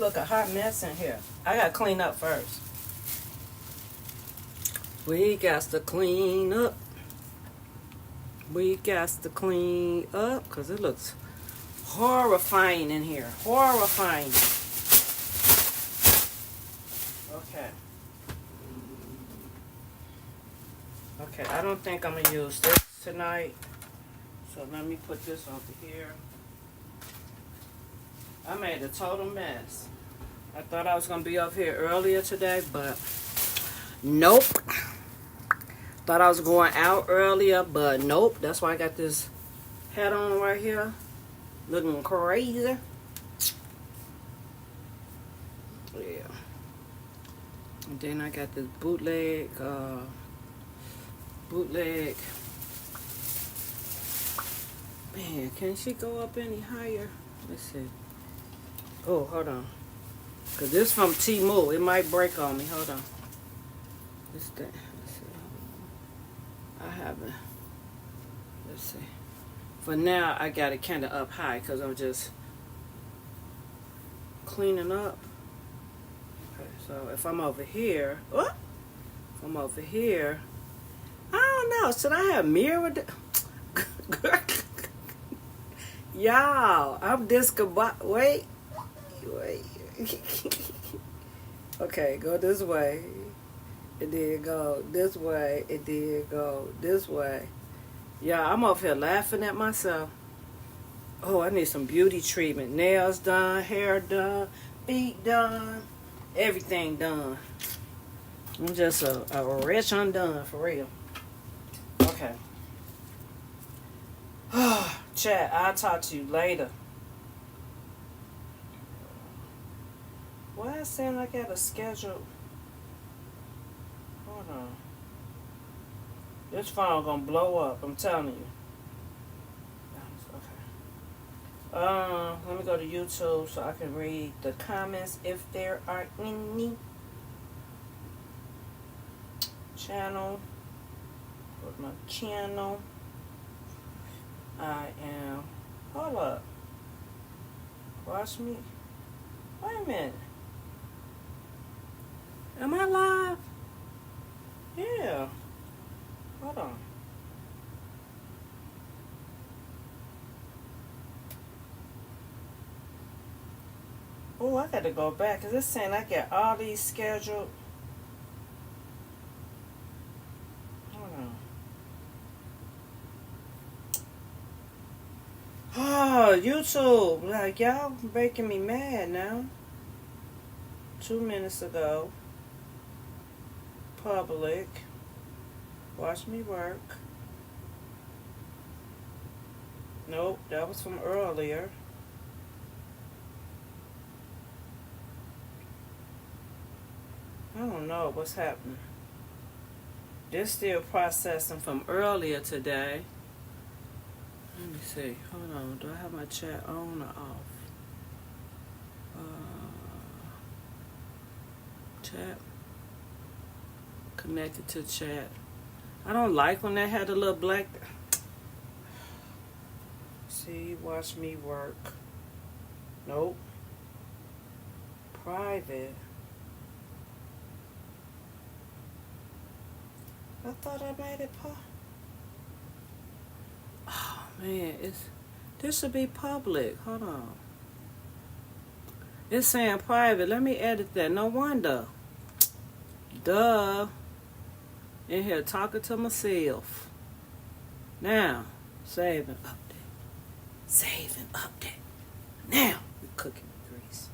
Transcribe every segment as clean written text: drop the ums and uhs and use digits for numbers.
Look, a hot mess in here. I gotta clean up first. We got to clean up. We got to clean up because it looks horrifying in here. Horrifying. Okay. Okay, I don't think I'm gonna use this tonight. So let me put this over here. I made a total mess. I thought I was gonna be up here earlier today, but nope. Thought I was going out earlier, but nope. That's why I got this hat on right here. Looking crazy. Yeah. And then I got this bootleg. Man, can she go up any higher? Let's see. Oh, hold on. Because this from Temu. It might break on me. Hold on. This thing. Let's see. I haven't. Let's see. For now, I got it kind of up high because I'm just cleaning up. Okay, so if I'm over here. Oh, if I'm over here. I don't know. Should I have mirrored? Y'all, I'm discombobulated. Wait. Okay, go this way. It did go this way. It did go this way. Yeah, I'm over here laughing at myself. Oh, I need some beauty treatment. Nails done, hair done, feet done, everything done. I'm just a rich undone, for real. Okay. Chat, I'll talk to you later. Why it sound like I got a schedule? Hold on. This phone gonna blow up, I'm telling you. Okay. Let me go to YouTube so I can read the comments if there are any. Channel. With my channel. I am. Hold up. Watch me. Wait a minute. Am I live? Yeah. Hold on. Oh, I got to go back because it's saying I got all these scheduled. Hold on. Oh, YouTube. Like, y'all making me mad now. 2 minutes ago. Public. Watch me work. Nope, that was from earlier. I don't know what's happening. This still processing from earlier today. Let me see. Hold on. Do I have my chat on or off? Chat. Connected to chat. I don't like when they had a little black. See, watch me work. Nope. Private. I thought I made it Oh man, this should be public. Hold on. It's saying private. Let me edit that. No wonder. Duh. In here talking to myself. Now, save and update. Save and update. Now, we're cooking with grease.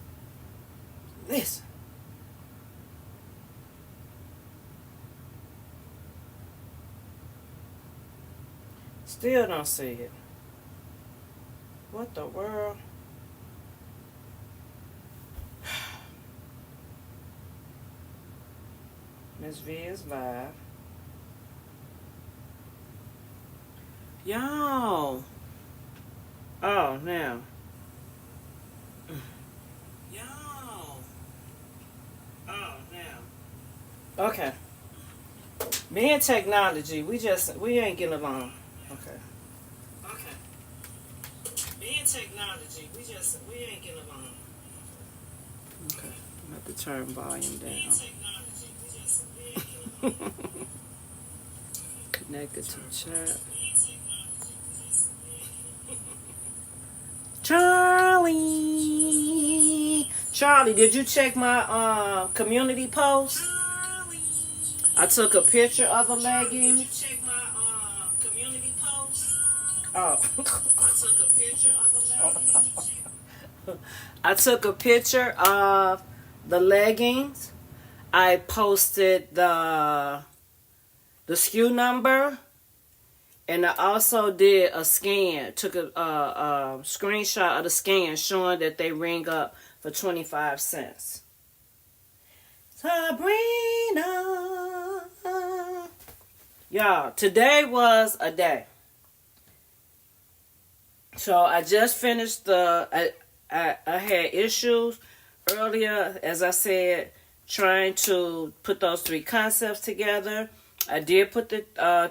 Listen. Still don't see it. What the world? Miss V is live. Y'all. Oh, now. Y'all. Oh, now. Okay. Me and technology, we ain't getting along. Okay. Me and technology, we ain't getting along. to turn volume down. Connected to chat. Charlie, did you check my community post? I took a picture of the leggings. Did you check my community post? Oh. I took a picture of the leggings. I took a picture of the leggings. I posted the SKU number, and I also did a scan. Took a screenshot of the scan showing that they ring up for 25 cents. Sabrina, y'all, today was a day. So I just finished I had issues earlier, as I said, trying to put those 3 concepts together. I did put the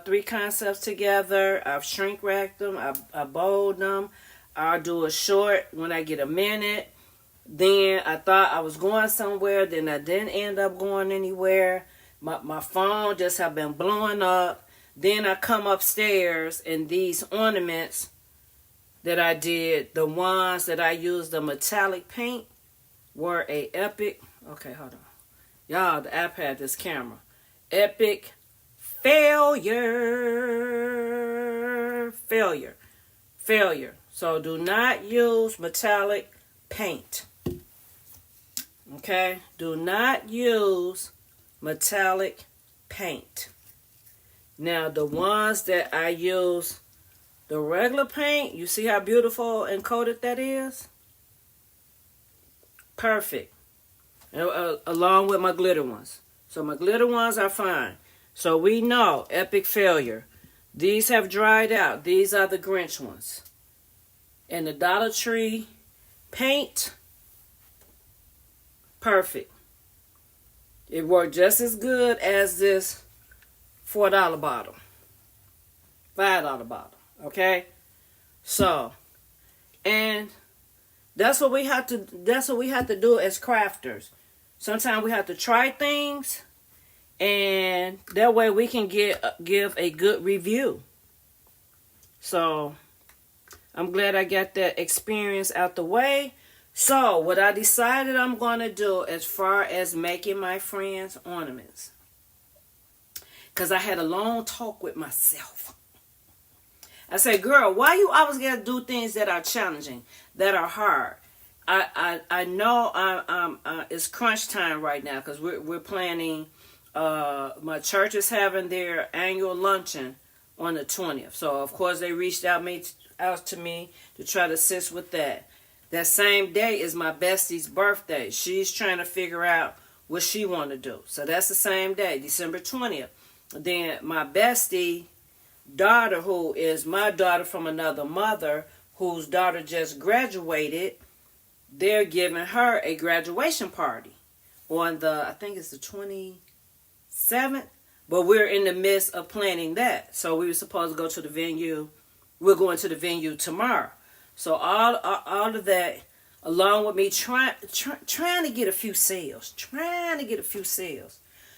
3 concepts together. I've shrink wrapped them. I bold them. I'll do a short when I get a minute. Then I thought I was going somewhere. Then I didn't end up going anywhere. My phone just have been blowing up. Then I come upstairs, and these ornaments that I did, the ones that I used the metallic paint, were a epic. Okay, hold on. Y'all, the app had this camera. Epic failure. So do not use metallic paint. Okay? Do not use metallic paint. Now, the ones that I use the regular paint, you see how beautiful and coated that is? Perfect. Along with my glitter ones. So my glitter ones are fine. So we know, epic failure. These have dried out. These are the Grinch ones. And the Dollar Tree paint, perfect. It worked just as good as this $4 bottle. $5 bottle. Okay? So, and that's what we have to do as crafters. Sometimes we have to try things, and that way we can give a good review. So I'm glad I got that experience out the way. So what I decided I'm going to do as far as making my friends ornaments, because I had a long talk with myself. I said, girl, why you always got to do things that are challenging, that are hard? I know it's crunch time right now, because we're planning. My church is having their annual luncheon on the 20th. So of course they reached out to me to try to assist with that. That same day is my bestie's birthday. She's trying to figure out what she want to do. So that's the same day, December 20th. Then my bestie daughter, who is my daughter from another mother, whose daughter just graduated, they're giving her a graduation party on I think it's the 27th, but we're in the midst of planning that. So we were supposed to go to the venue. We're going to the venue tomorrow. So all of that, along with me trying to get a few sales.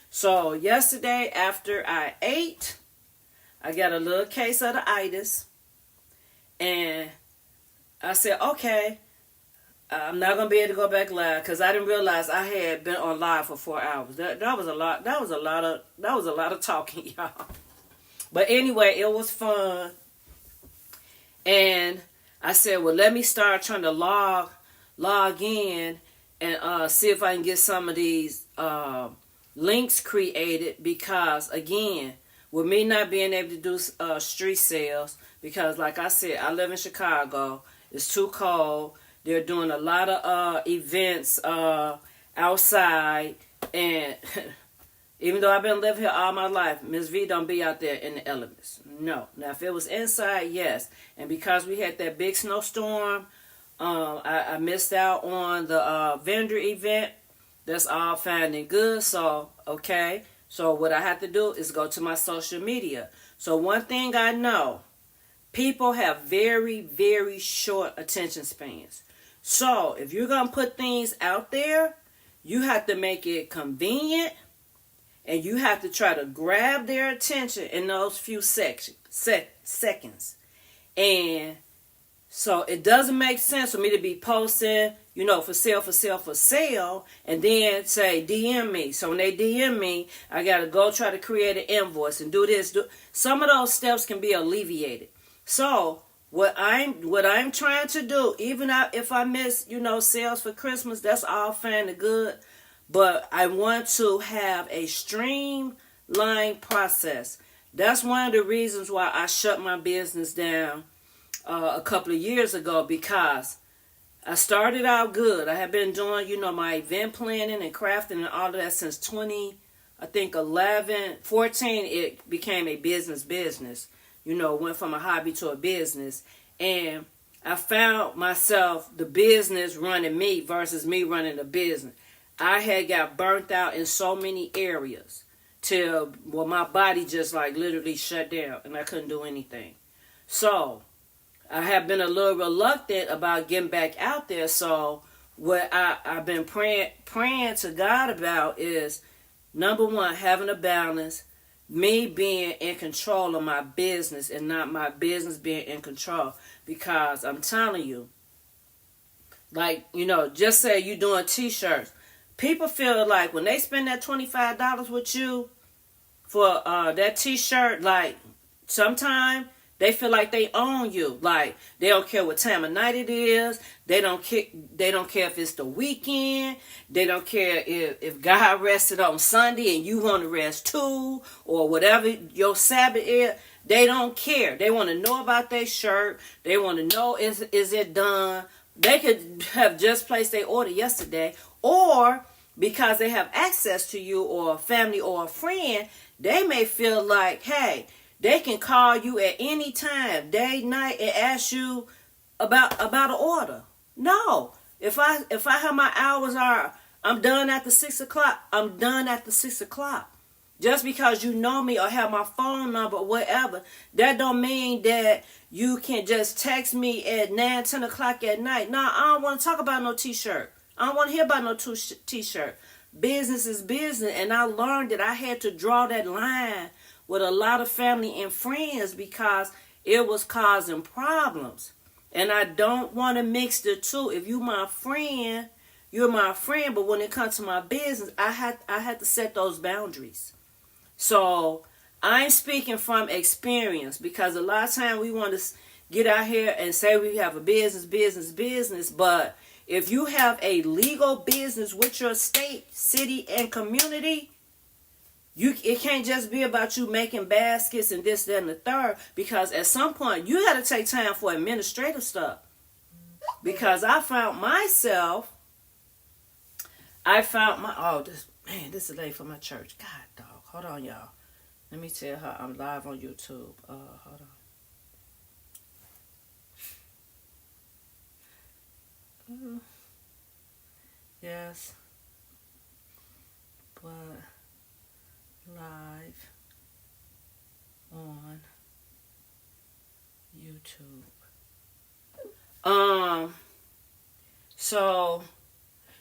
So yesterday after I ate, I got a little case of the itis, and I said, okay, I'm not gonna be able to go back live, because I didn't realize I had been on live for 4 hours. That was a lot. That was a lot of talking, y'all. But anyway, it was fun, and I said, well, let me start trying to log in and see if I can get some of these links created, because again, with me not being able to do street sales, because like I said, I live in Chicago. It's too cold. They're doing a lot of events outside, and even though I've been living here all my life, Miss V don't be out there in the elements. No. Now, if it was inside, yes. And because we had that big snowstorm, I missed out on the vendor event. That's all fine and good. So, okay. So what I have to do is go to my social media. So one thing I know, people have very, very short attention spans. So if you're going to put things out there, you have to make it convenient, and you have to try to grab their attention in those few seconds. And so it doesn't make sense for me to be posting, for sale, and then say DM me. So when they DM me, I got to go try to create an invoice and do this. Some of those steps can be alleviated. So what I'm trying to do, even if I miss, sales for Christmas, that's all fine and good. But I want to have a streamlined process. That's one of the reasons why I shut my business down a couple of years ago, because I started out good. I have been doing, my event planning and crafting and all of that since 14, it became a business. Went from a hobby to a business. And I found myself, the business running me versus me running the business. I had got burnt out in so many areas till, my body just literally shut down and I couldn't do anything. So I have been a little reluctant about getting back out there. So what I've been praying to God about is, number one, having a balance, me being in control of my business and not my business being in control. Because I'm telling you, just say you're doing t-shirts. People feel like when they spend that $25 with you for that t-shirt, sometimes they feel like they own you. They don't care what time of night it is. They don't care if it's the weekend. They don't care if God rested on Sunday and you want to rest too, or whatever your Sabbath is. They don't care. They want to know about their shirt. They want to know, is it done? They could have just placed their order yesterday, or because they have access to you or a family or a friend, they may feel like, hey, they can call you at any time, day, night, and ask you about an order. No. If I have my hours I'm done after 6 o'clock, I'm done after 6 o'clock. Just because you know me or have my phone number or whatever, that don't mean that you can just text me at 9, 10 o'clock at night. No, I don't want to talk about no t-shirt. I don't want to hear about no t-shirt. Business is business. And I learned that I had to draw that line with a lot of family and friends because it was causing problems. And I don't want to mix the two. If you my friend, you're my friend. But when it comes to my business, I had to set those boundaries. So I'm speaking from experience, because a lot of times we want to get out here and say we have a business. But if you have a legal business with your state, city, and community, it can't just be about you making baskets and this, that, and the third. Because at some point, you got to take time for administrative stuff. Because I found myself, this is late for my church. God, dog. Hold on, y'all. Let me tell her I'm live on YouTube. Hold on. Yes. But live on YouTube. So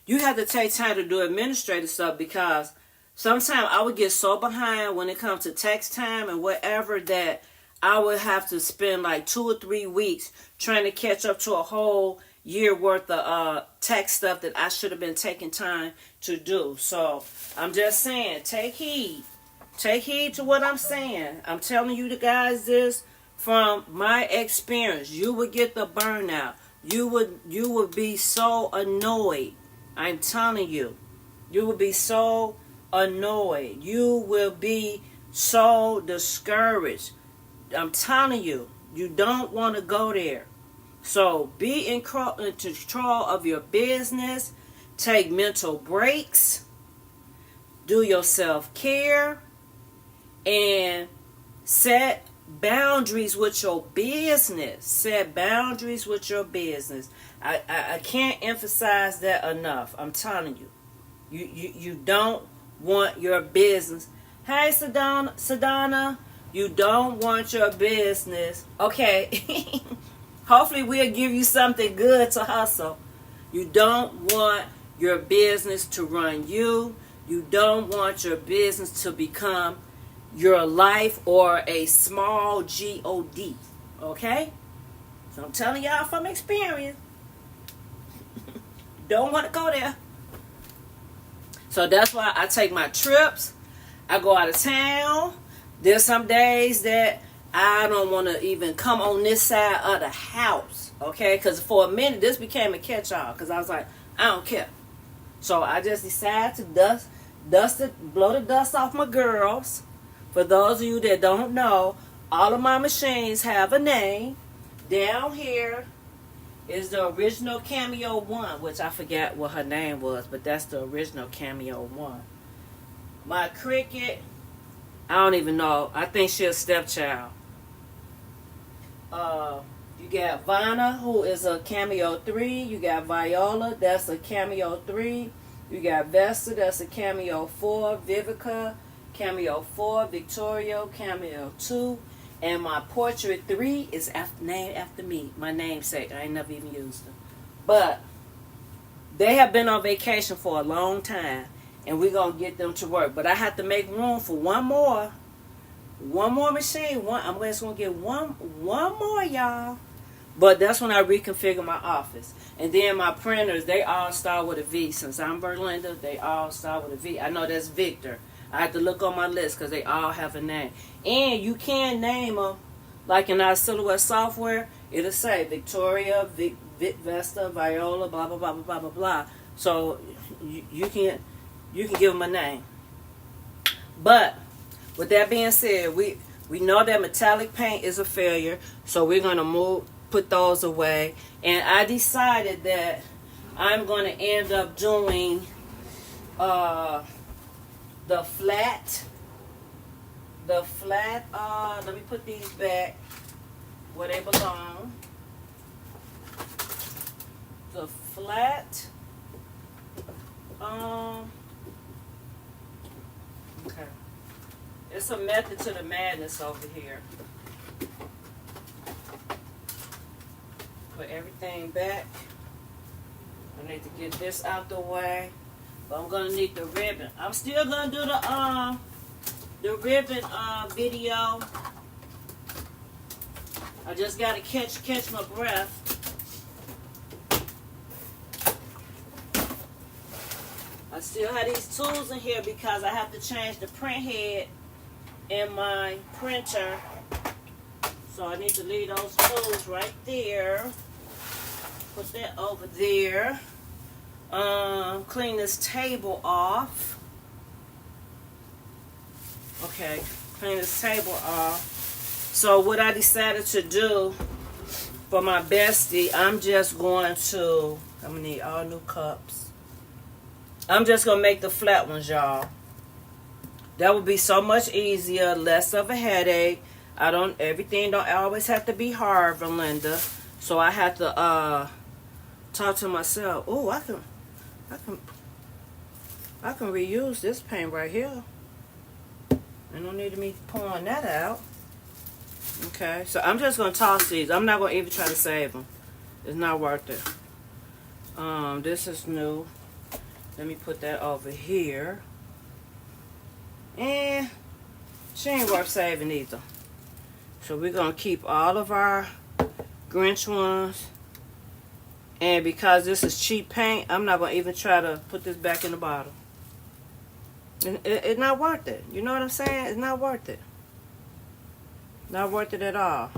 you have to take time to do administrative stuff, because sometimes I would get so behind when it comes to tax time and whatever that I would have to spend 2 or 3 weeks trying to catch up to a whole year worth of tax stuff that I should have been taking time to do. So I'm just saying, take heed. Take heed to what I'm saying. I'm telling you guys this from my experience. You would get the burnout. You would be so annoyed. I'm telling you. You would be so annoyed. You will be so discouraged. I'm telling you. You don't want to go there. So be in control of your business. Take mental breaks. Do your self-care. And set boundaries with your business. Set boundaries with your business. I can't emphasize that enough. I'm telling you. You don't want your business. Hey, Sedona. You don't want your business. Okay. Hopefully we'll give you something good to hustle. You don't want your business to run you. You don't want your business to become your life or a small God. Okay? So I'm telling y'all from experience. Don't want to go there. So that's why I take my trips. I go out of town. There's some days that I don't want to even come on this side of the house. Okay? Because for a minute, this became a catch-all. Because I was like, I don't care. So I just decided to blow the dust off my girls. For those of you that don't know, all of my machines have a name. Down here is the original Cameo 1, which I forgot what her name was, but that's the original Cameo 1. My Cricut, I don't even know. I think she's a stepchild. You got Vanna, who is a Cameo 3. You got Viola, that's a Cameo 3. You got Vesta, that's a Cameo 4. Vivica, Cameo 4. Victoria, Cameo 2. And my Portrait 3 is named after me. My namesake. I ain't never even used them. But they have been on vacation for a long time. And we're going to get them to work. But I have to make room for one more machine. I'm just going to get one more, y'all. But that's when I reconfigure my office. And then my printers, they all start with a V. Since I'm Berlinda, they all start with a V. I know that's Victor. I have to look on my list because they all have a name. And you can name them. Like in our Silhouette software, it'll say Victoria, Vesta, Viola, blah, blah, blah, blah, blah, blah, blah. So you can give them a name. But with that being said, we know that metallic paint is a failure. So we're going to put those away. And I decided that I'm going to end up doing the flat, let me put these back where they belong. The flat, okay. It's a method to the madness over here. Put everything back. I need to get this out the way. But I'm gonna need the ribbon. I'm still gonna do the ribbon video. I just gotta catch my breath. I still have these tools in here because I have to change the print head in my printer. So I need to leave those tools right there. Put that over there. Clean this table off. Okay, clean this table off. So what I decided to do for my bestie, I'm gonna need all new cups. I'm just gonna make the flat ones, y'all. That would be so much easier, less of a headache. Everything don't always have to be hard, Belinda. So I have to talk to myself. Oh, I can reuse this paint right here. I don't need me pouring that out. Okay, so I'm just gonna toss these. I'm not gonna even try to save them. It's not worth it. This is new. Let me put that over here. And she ain't worth saving either. So we're gonna keep all of our Grinch ones. And because this is cheap paint, I'm not going to even try to put this back in the bottle. It's not worth it. You know what I'm saying? It's not worth it. Not worth it at all.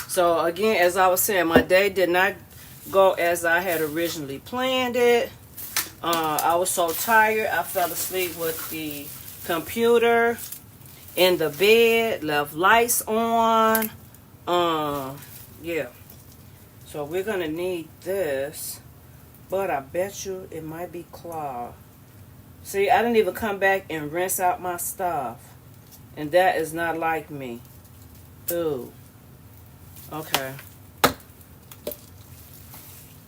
So again, as I was saying, my day did not go as I had originally planned it. I was so tired. I fell asleep with the computer in the bed, left lights on. Yeah, so we're gonna need this, but I bet you it might be clogged. See, I didn't even come back and rinse out my stuff, and that is not like me. Ooh. Okay,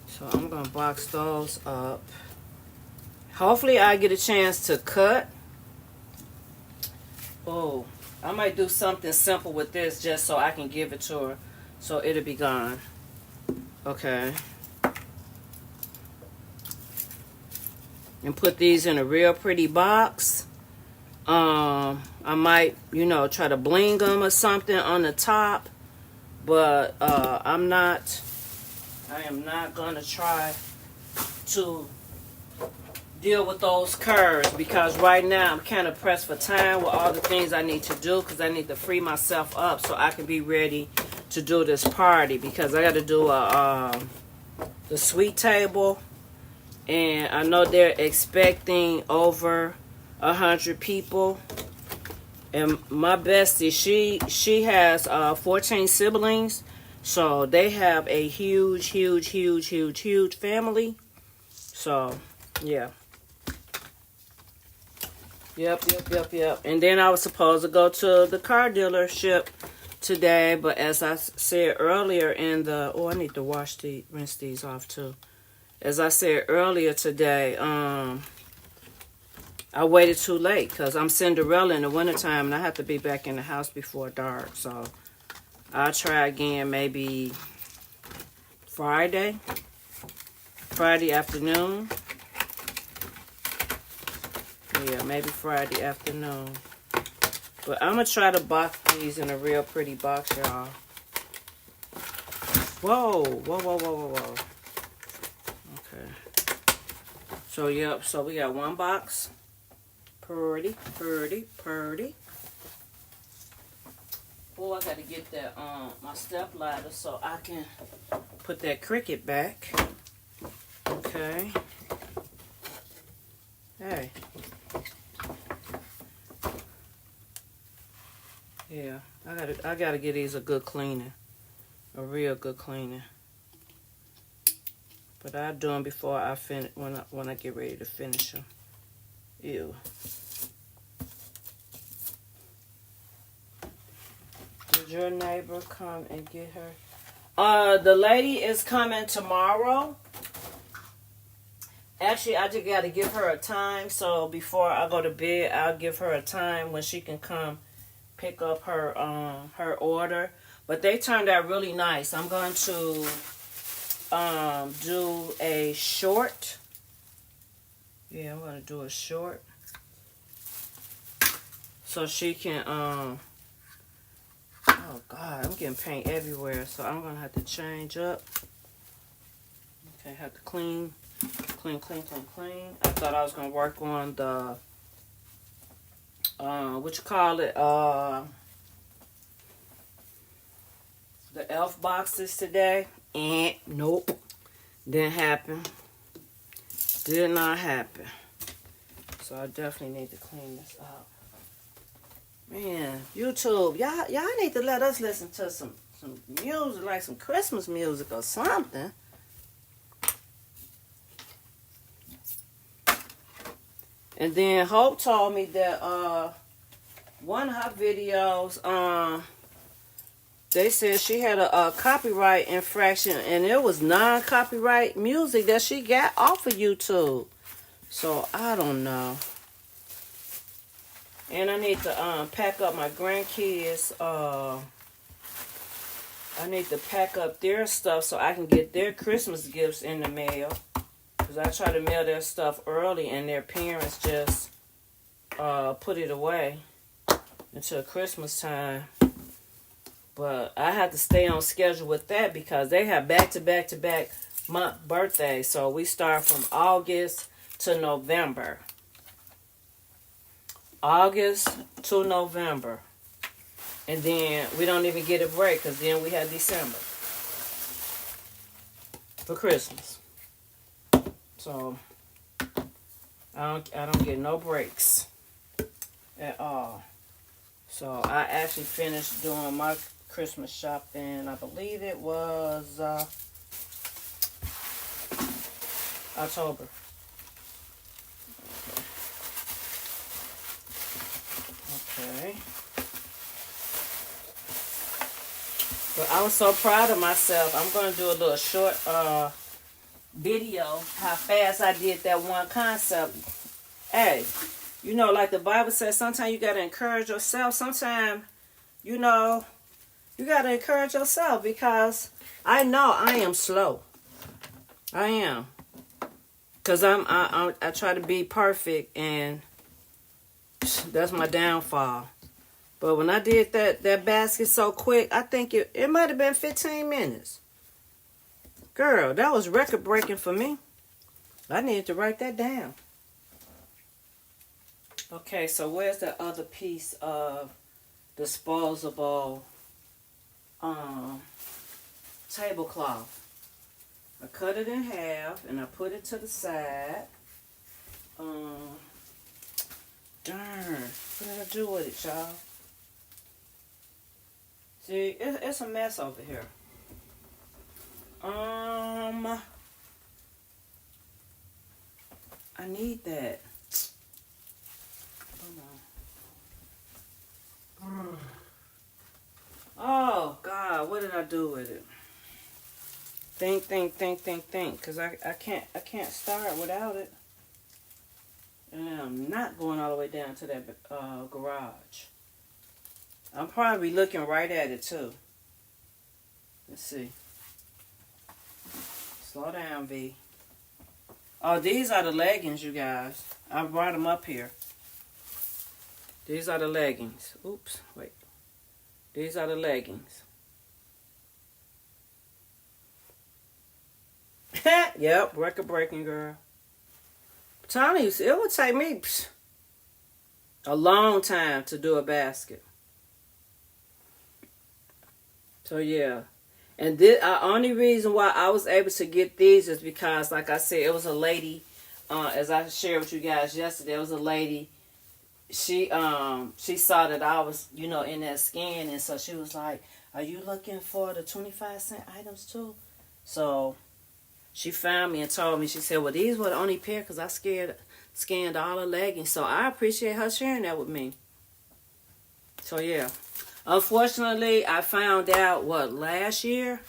so I'm gonna box those up. Hopefully I get a chance to cut. Oh, I might do something simple with this just so I can give it to her. So it'll be gone. Okay. and put these in a real pretty box. I might, you know, try to bling them or something on the top. But I am not going to try to deal with those curves, because right now I'm kind of pressed for time with all the things I need to do, because I need to free myself up so I can be ready to do this party, because I got to do the sweet table, and I know they're expecting over 100 people. And my bestie, she has 14 siblings, so they have a huge family. So yeah. Yep. And then I was supposed to go to the car dealership today, but as I said earlier in the... Oh, I need to rinse these off too. As I said earlier today, I waited too late because I'm Cinderella in the wintertime and I have to be back in the house before dark. So I'll try again maybe Friday afternoon. Yeah, maybe Friday afternoon. But I'm going to try to box these in a real pretty box, y'all. Whoa. Okay. So, yep. So, we got one box. Pretty. Oh, I got to get that my step ladder so I can put that Cricut back. Okay. Hey. Yeah, I gotta get these a good cleaning, a real good cleaning. But I'll do them before I finish, when I get ready to finish them. Ew. Did your neighbor come and get her? The lady is coming tomorrow. Actually, I just gotta give her a time. So before I go to bed, I'll give her a time when she can come pick up her her order. But they turned out really nice. I'm going to do a short. Yeah, I'm going to do a short so she can oh God, I'm getting paint everywhere, so I'm going to have to change up. Okay, have to clean. I thought I was going to work on the what you call it, the elf boxes today. And nope, didn't happen. Did not happen. So I definitely need to clean this up. Man, YouTube, y'all need to let us listen to some music, like some Christmas music or something. And then Hope told me that one of her videos, they said she had a copyright infraction, and it was non-copyright music that she got off of YouTube. So I don't know. And I need to pack up my grandkids. I need to pack up their stuff so I can get their Christmas gifts in the mail. Because I try to mail their stuff early and their parents just put it away until Christmas time. But I have to stay on schedule with that because they have back-to-back month birthdays. So we start from August to November. August to November. And then we don't even get a break because then we have December for Christmas. So I don't get no breaks at all. So I actually finished doing my Christmas shopping. I believe it was October. Okay. But I was so proud of myself. I'm going to do a little short video how fast I did that one concept. Hey, you know, like the Bible says, sometimes you got to encourage yourself. Sometimes, you know, you got to encourage yourself because I know I am slow. I am. Cause I try to be perfect, and that's my downfall. But when I did that basket so quick, I think it might have been 15 minutes. Girl, that was record breaking for me. I needed to write that down. Okay, so where's the other piece of disposable tablecloth? I cut it in half and I put it to the side. Darn, what did I do with it, y'all? See, it's a mess over here. I need that. Hold on. Oh God, what did I do with it? Think, cause I can't start without it. And I'm not going all the way down to that garage. I'm probably looking right at it too. Let's see. Slow down, V. Oh, these are the leggings, you guys. I brought them up here. These are the leggings. Oops, wait. These are the leggings. Yep, record breaking, girl. I'm telling you, it would take me a long time to do a basket. So yeah. And this only reason why I was able to get these is because, like I said, it was a lady, as I shared with you guys yesterday, it was a lady. She saw that I was, in that scan, and so she was like, "Are you looking for the 25-cent items too?" So she found me and told me. She said, "Well, these were the only pair because I scanned all the leggings." So I appreciate her sharing that with me. So yeah. Unfortunately, I found out, last year?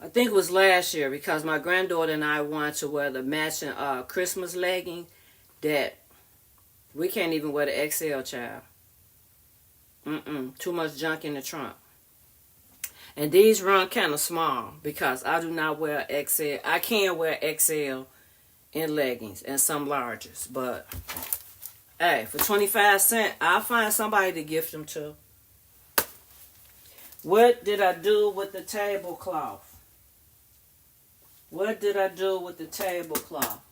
I think it was last year, because my granddaughter and I wanted to wear the matching Christmas legging that we can't even wear the XL, child. Too much junk in the trunk. And these run kind of small because I do not wear XL. I can wear XL in leggings and some larges. But, hey, for 25 cents, I'll find somebody to gift them to. What did I do with the tablecloth? What did I do with the tablecloth?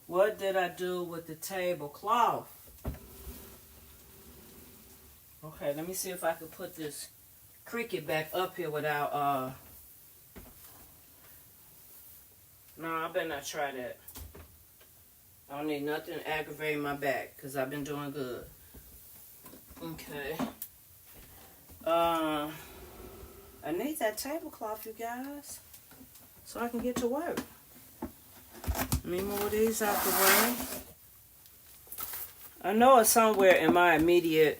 What did I do with the tablecloth? Okay, let me see if I can put this cricket back up here without, no, I better not try that. I don't need nothing aggravating my back because I've been doing good. Okay. I need that tablecloth, you guys, so I can get to work. Let me move these out the way. I know it's somewhere in my immediate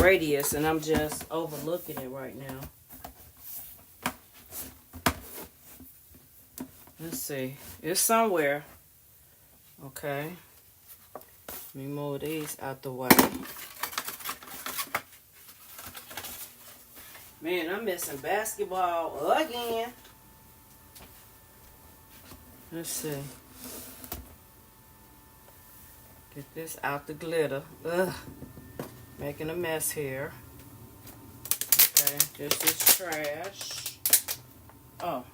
radius, and I'm just overlooking it right now. Let's see. It's somewhere. Okay. Let me move these out the way. Man, I'm missing basketball again. Let's see. Get this out the glitter. Ugh. Making a mess here. Okay, this is trash. Oh.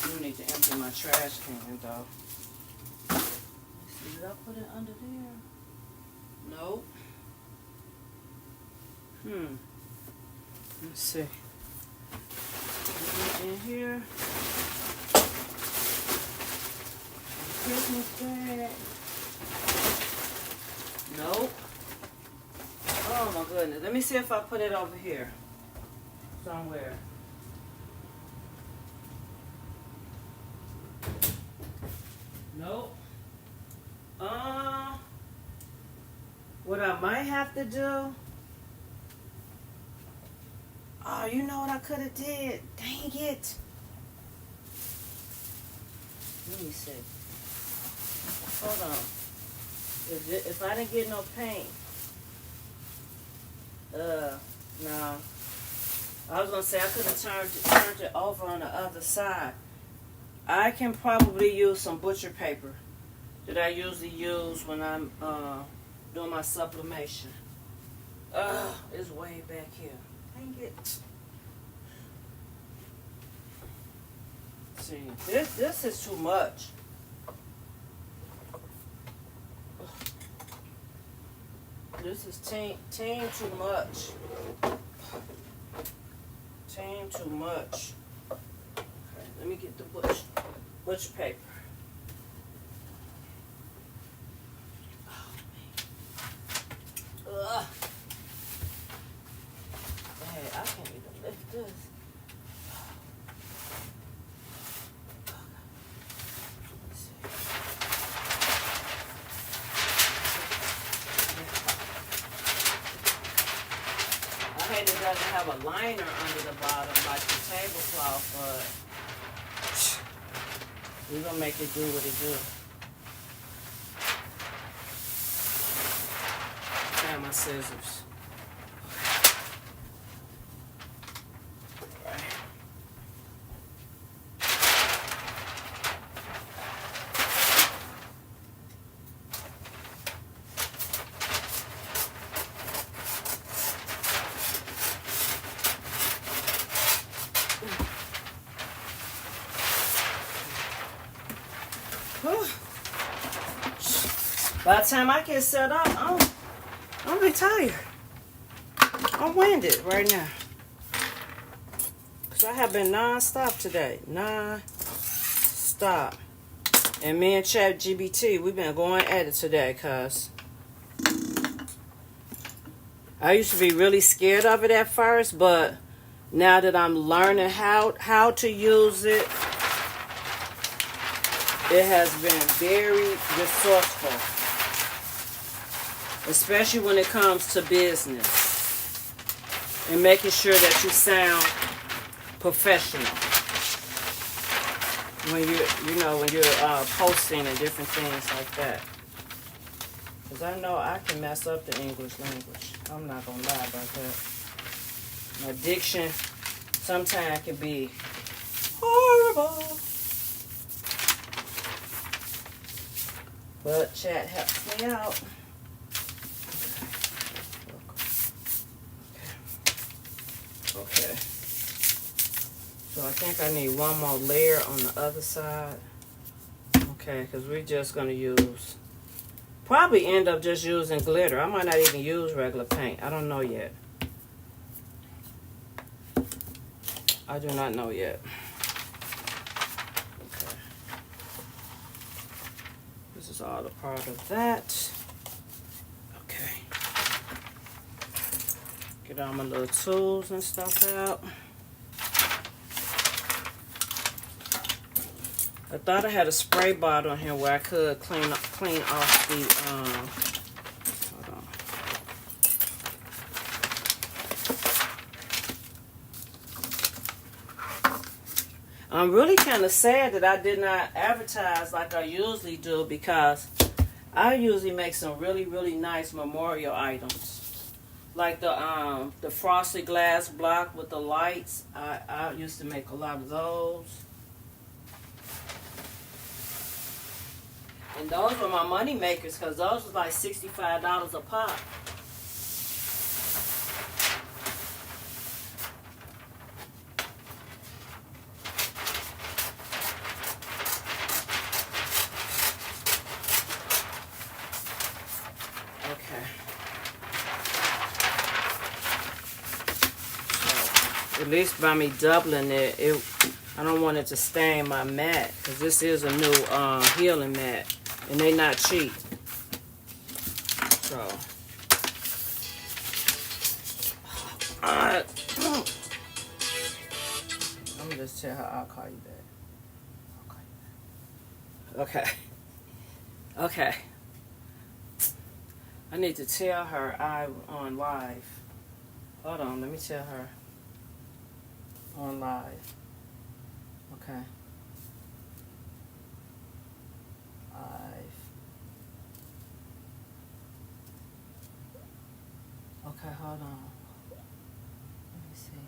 I do need to empty my trash can, though. Let's see, did I put it under there? Nope. Let's see. Put it in here. Christmas bag. Nope. Oh my goodness. Let me see if I put it over here. Somewhere. Nope. What I might have to do. Oh, you know what I could have did? Dang it. Let me see. Hold on. If I didn't get no paint. No. I was gonna say I could have turned it over on the other side. I can probably use some butcher paper that I usually use when I'm doing my sublimation. It's way back here. Dang it. See, this is too much. This is team too much. Team too much. Okay, let me get the butcher paper. Ugh. Hey, I can't even lift this. It doesn't have a liner under the bottom like the tablecloth, but we're gonna make it do what it do. I have my scissors. By the time I get set up, I'm be tired. I'm winded right now. Because I have been non-stop today. Non-stop. And me and ChatGPT, we've been going at it today, cuz I used to be really scared of it at first, but now that I'm learning how to use it, it has been very resourceful. Especially when it comes to business. And making sure that you sound professional. When you're posting and different things like that. Because I know I can mess up the English language. I'm not going to lie about that. My diction sometimes can be horrible. But chat helps me out. Okay. So I think I need one more layer on the other side. Okay, because we're just going to use, probably end up just using glitter. I might not even use regular paint. I don't know yet. I do not know yet. Okay. This is all a part of that. Okay. Get all my little tools and stuff out. I thought I had a spray bottle in here where I could clean off the, hold on. I'm really kind of sad that I did not advertise like I usually do, because I usually make some really, really nice memorial items. Like the frosted glass block with the lights. I used to make a lot of those. And those were my money makers, because those was like $65 a pop. Okay. So, at least by me doubling it, I don't want it to stain my mat, because this is a new healing mat. And they not cheap. So. I'm going to just tell her I'll call you back. Okay. Okay. I need to tell her I'm on live. Hold on, let me tell her. On live. Okay. Okay, hold on. Let me see.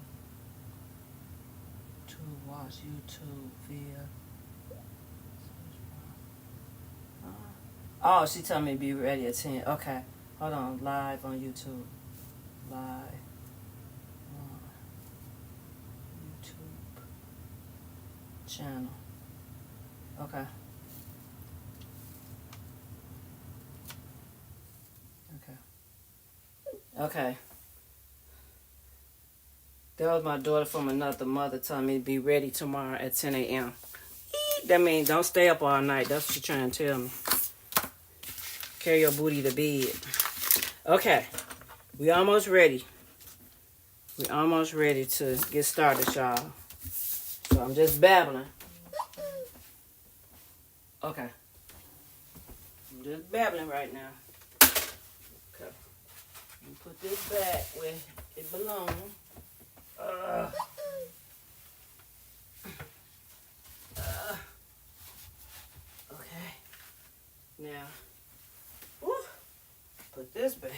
Watch YouTube via. Oh, she told me to be ready at 10. Okay. Hold on. Live on YouTube. Live on YouTube channel. Okay. Okay. That was my daughter from another mother telling me to be ready tomorrow at 10 a.m. That means don't stay up all night. That's what she's trying to tell me. Carry your booty to bed. Okay. We almost ready. We almost ready to get started, y'all. So I'm just babbling. Okay. I'm just babbling right now. Okay. Put this back where it belongs. Okay. Now, put this back.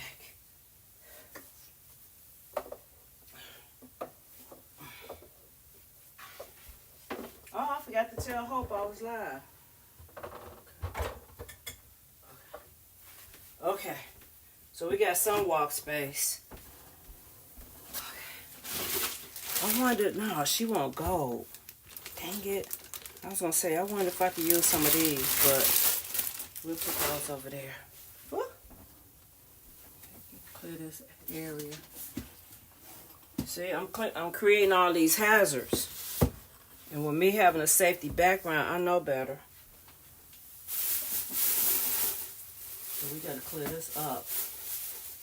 Oh, I forgot to tell Hope I was live. Okay. So we got some walk space. I wonder, no, she won't gold. Dang it. I was going to say, I wonder if I could use some of these, but we'll put those over there. Woo. Clear this area. See, I'm creating all these hazards. And with me having a safety background, I know better. So we got to clear this up.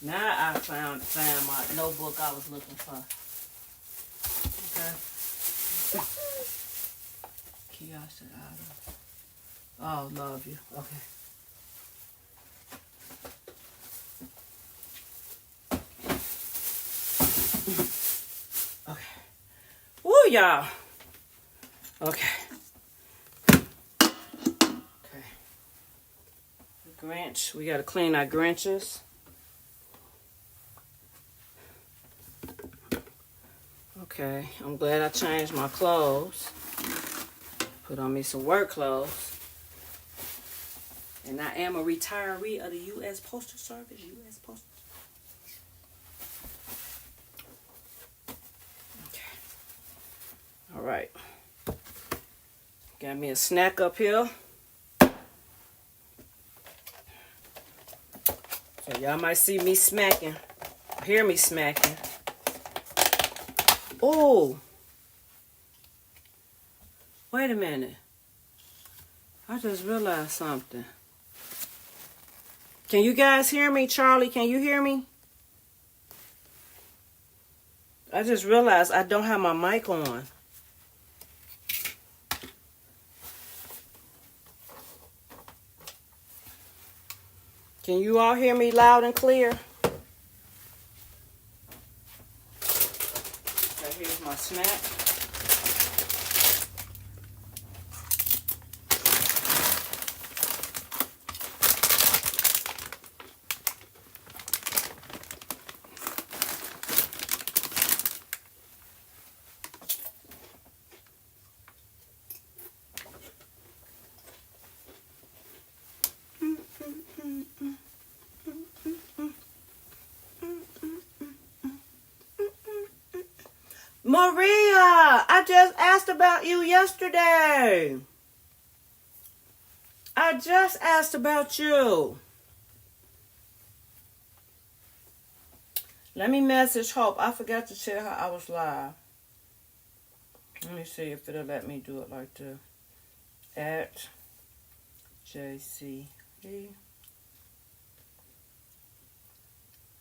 Now I found my notebook I was looking for. Okay. Kiosk out. Oh, love you. Okay. Okay. Woo, y'all. Okay. Okay. Grinch. We gotta clean our Grinches. Okay, I'm glad I changed my clothes. Put on me some work clothes. And I am a retiree of the U.S. Postal Service. U.S. Postal Service. Okay. All right. Got me a snack up here. So y'all might see me smacking. Hear me smacking. Oh, wait a minute. I just realized something. Can you guys hear me? Charlie, can you hear me? I just realized I don't have my mic on. Can you all hear me loud and clear? Here's my snack. Maria, I just asked about you yesterday. I just asked about you. Let me message Hope. I forgot to tell her I was live. Let me see if it'll let me do it like this. At JC. It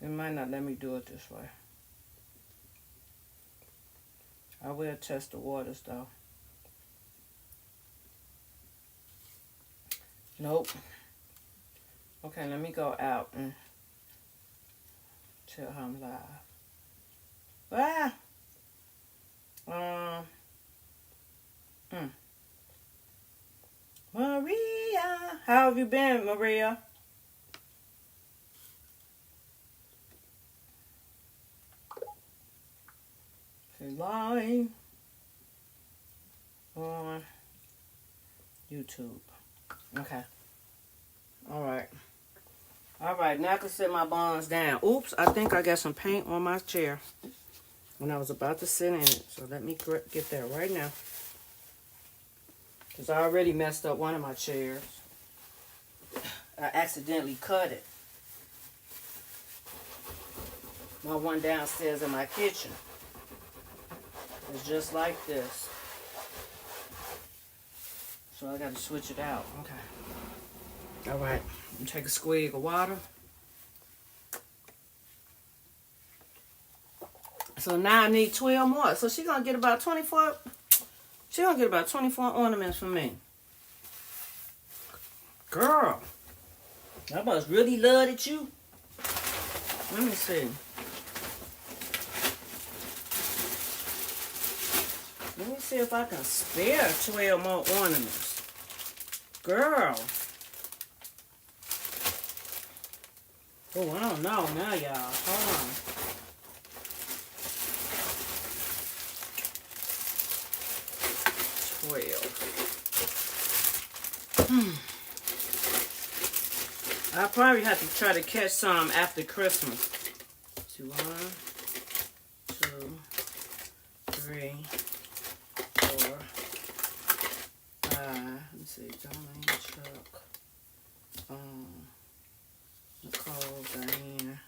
might not let me do it this way. I will test the waters though. Nope. Okay, let me go out and tell her I'm live. Maria, how have you been, Maria? Lying. YouTube. Okay. Alright. Alright, now I can set my bonds down. Oops, I think I got some paint on my chair when I was about to sit in it. So let me get that right now. Because I already messed up one of my chairs. I accidentally cut it. My one downstairs in my kitchen. It's just like this. So I got to switch it out. Okay. Alright. I'm going to take a swig of water. So now I need 12 more. So she's going to get about 24. She's going to get about 24 ornaments from me. Girl. I must really love it, you. Let me see. Let me see if I can spare 12 more ornaments. Girl. Oh, I don't know now, y'all. Hold on. I'll probably have to try to catch some after Christmas. 1, 2, 3, 4, 5. Let me see. Darlene, Chuck, Nicole, Diane,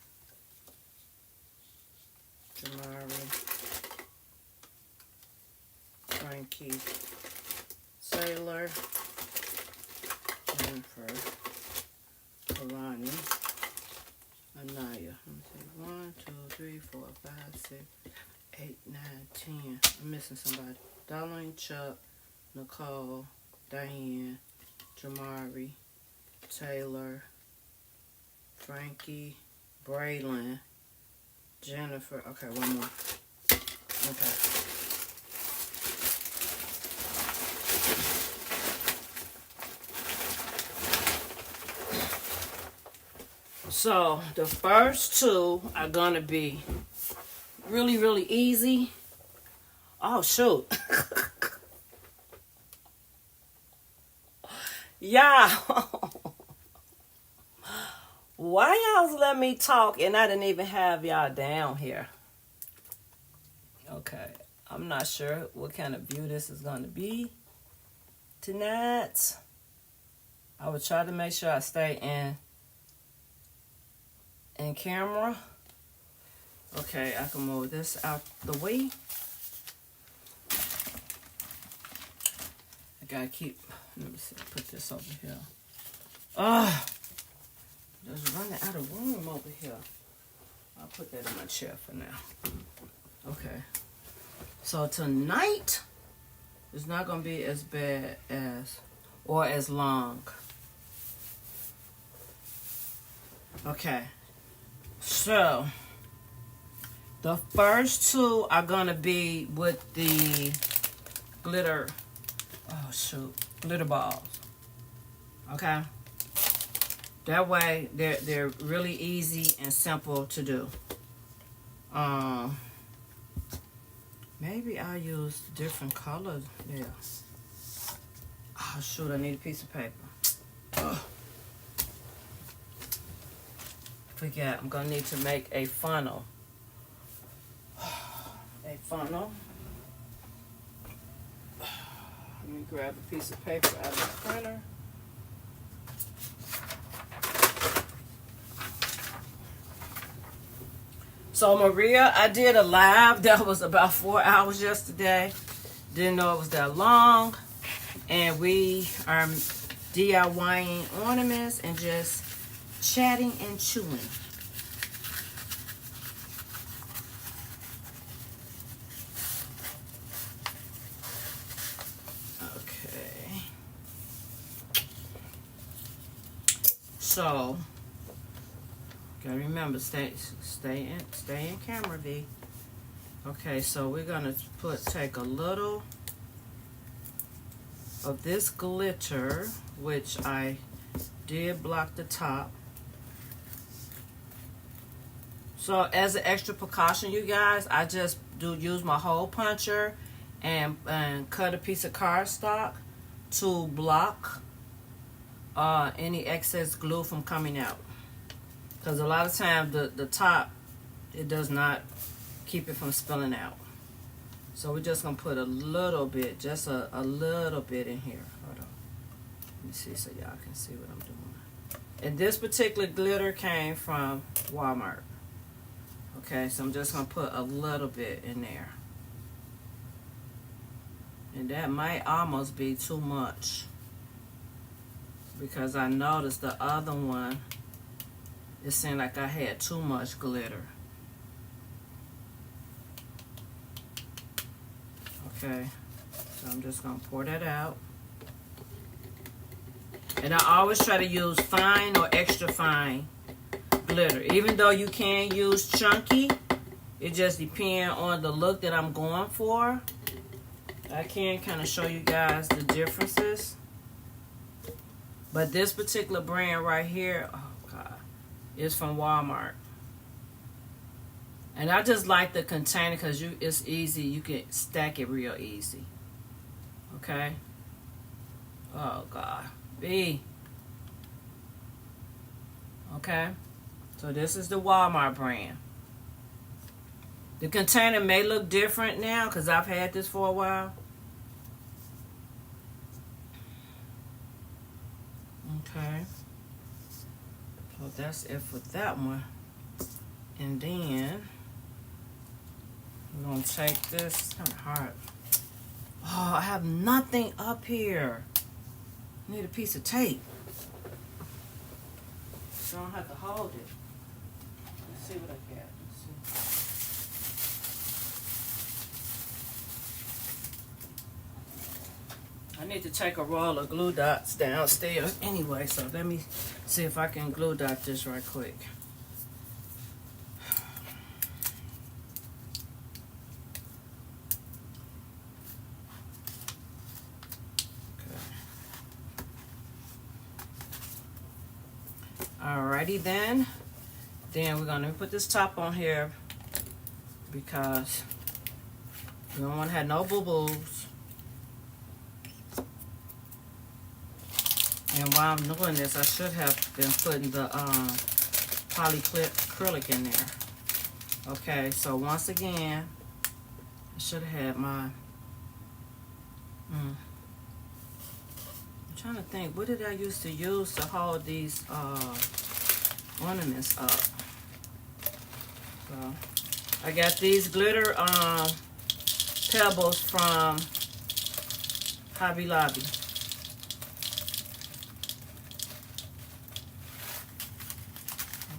Jamari, Frankie, Sailor, Jennifer, Kalani, Anaya. Let me see. 1, 2, 3, 4, 5, 6, 8, 9, 10. I'm missing somebody. Darlene, Chuck, Nicole, Diane, Jamari, Taylor, Frankie, Braylon, Jennifer. Okay, one more. Okay. So the first two are gonna be really, really easy. Oh shoot. Y'all. Why y'all let me talk and I didn't even have y'all down here? Okay. I'm not sure what kind of view this is gonna be tonight. I will try to make sure I stay in camera. Okay, I can move this out the way. I gotta keep, let me see, put this over here. Just running out of room over here. I'll put that in my chair for now. Okay. So tonight is not gonna be as bad as, or as long. Okay. So, the first two are going to be with the glitter, glitter balls. Okay? That way, they're really easy and simple to do. Maybe I'll use different colors there. Oh, shoot, I need a piece of paper. Ugh. Forget, I'm gonna need to make a funnel. A funnel. Let me grab a piece of paper out of the printer. So Maria, I did a live that was about 4 hours yesterday. Didn't know it was that long. And we are DIYing ornaments and just chatting and chewing. Okay. So, gotta remember, stay in camera, V. Okay, so we're gonna take a little of this glitter, which I did block the top. So as an extra precaution, you guys, I just use my hole puncher and cut a piece of cardstock to block any excess glue from coming out. Because a lot of times the top, it does not keep it from spilling out. So we're just going to put a little bit, just a little bit in here. Hold on. Let me see so y'all can see what I'm doing. And this particular glitter came from Walmart. Okay, so I'm just going to put a little bit in there. And that might almost be too much, because I noticed the other one, it seemed like I had too much glitter. Okay, so I'm just going to pour that out. And I always try to use fine or extra fine glitter. Even though you can use chunky, it just depends on the look that I'm going for. I can kind of show you guys the differences. But this particular brand right here, oh God, is from Walmart. And I just like the container because it's easy. You can stack it real easy. Okay? Oh God. B. Okay? So this is the Walmart brand. The container may look different now because I've had this for a while. Okay. So that's it for that one. And then we're going to take this. It's kind of hard. Oh, I have nothing up here. I need a piece of tape. So I don't have to hold it. Let's see what I got. Let's see. I need to take a roll of glue dots downstairs anyway, so let me see if I can glue dot this right quick. Alrighty then we're gonna put this top on here because we don't want to have no boo-boos. And while I'm doing this, I should have been putting the polyacrylic in there. Okay, so once again, I should have had my I'm trying to think, what did I used to use to hold these ornaments up? So I got these glitter pebbles from Hobby Lobby.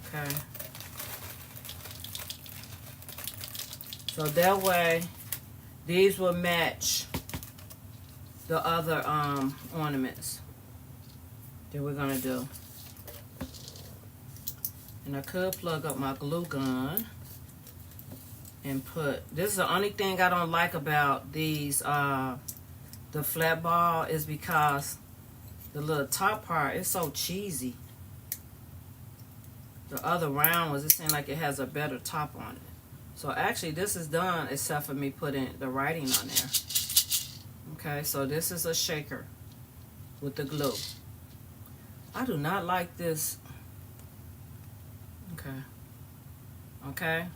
Okay. So that way these will match the other ornaments that we're gonna do. And I could plug up my glue gun and put, this is the only thing I don't like about these the flat ball, is because the little top part is so cheesy. The other round ones, it seems like it has a better top on it. So actually this is done except for me putting the writing on there. Okay, so this is a shaker with the glue. I do not like this. Okay. Okay.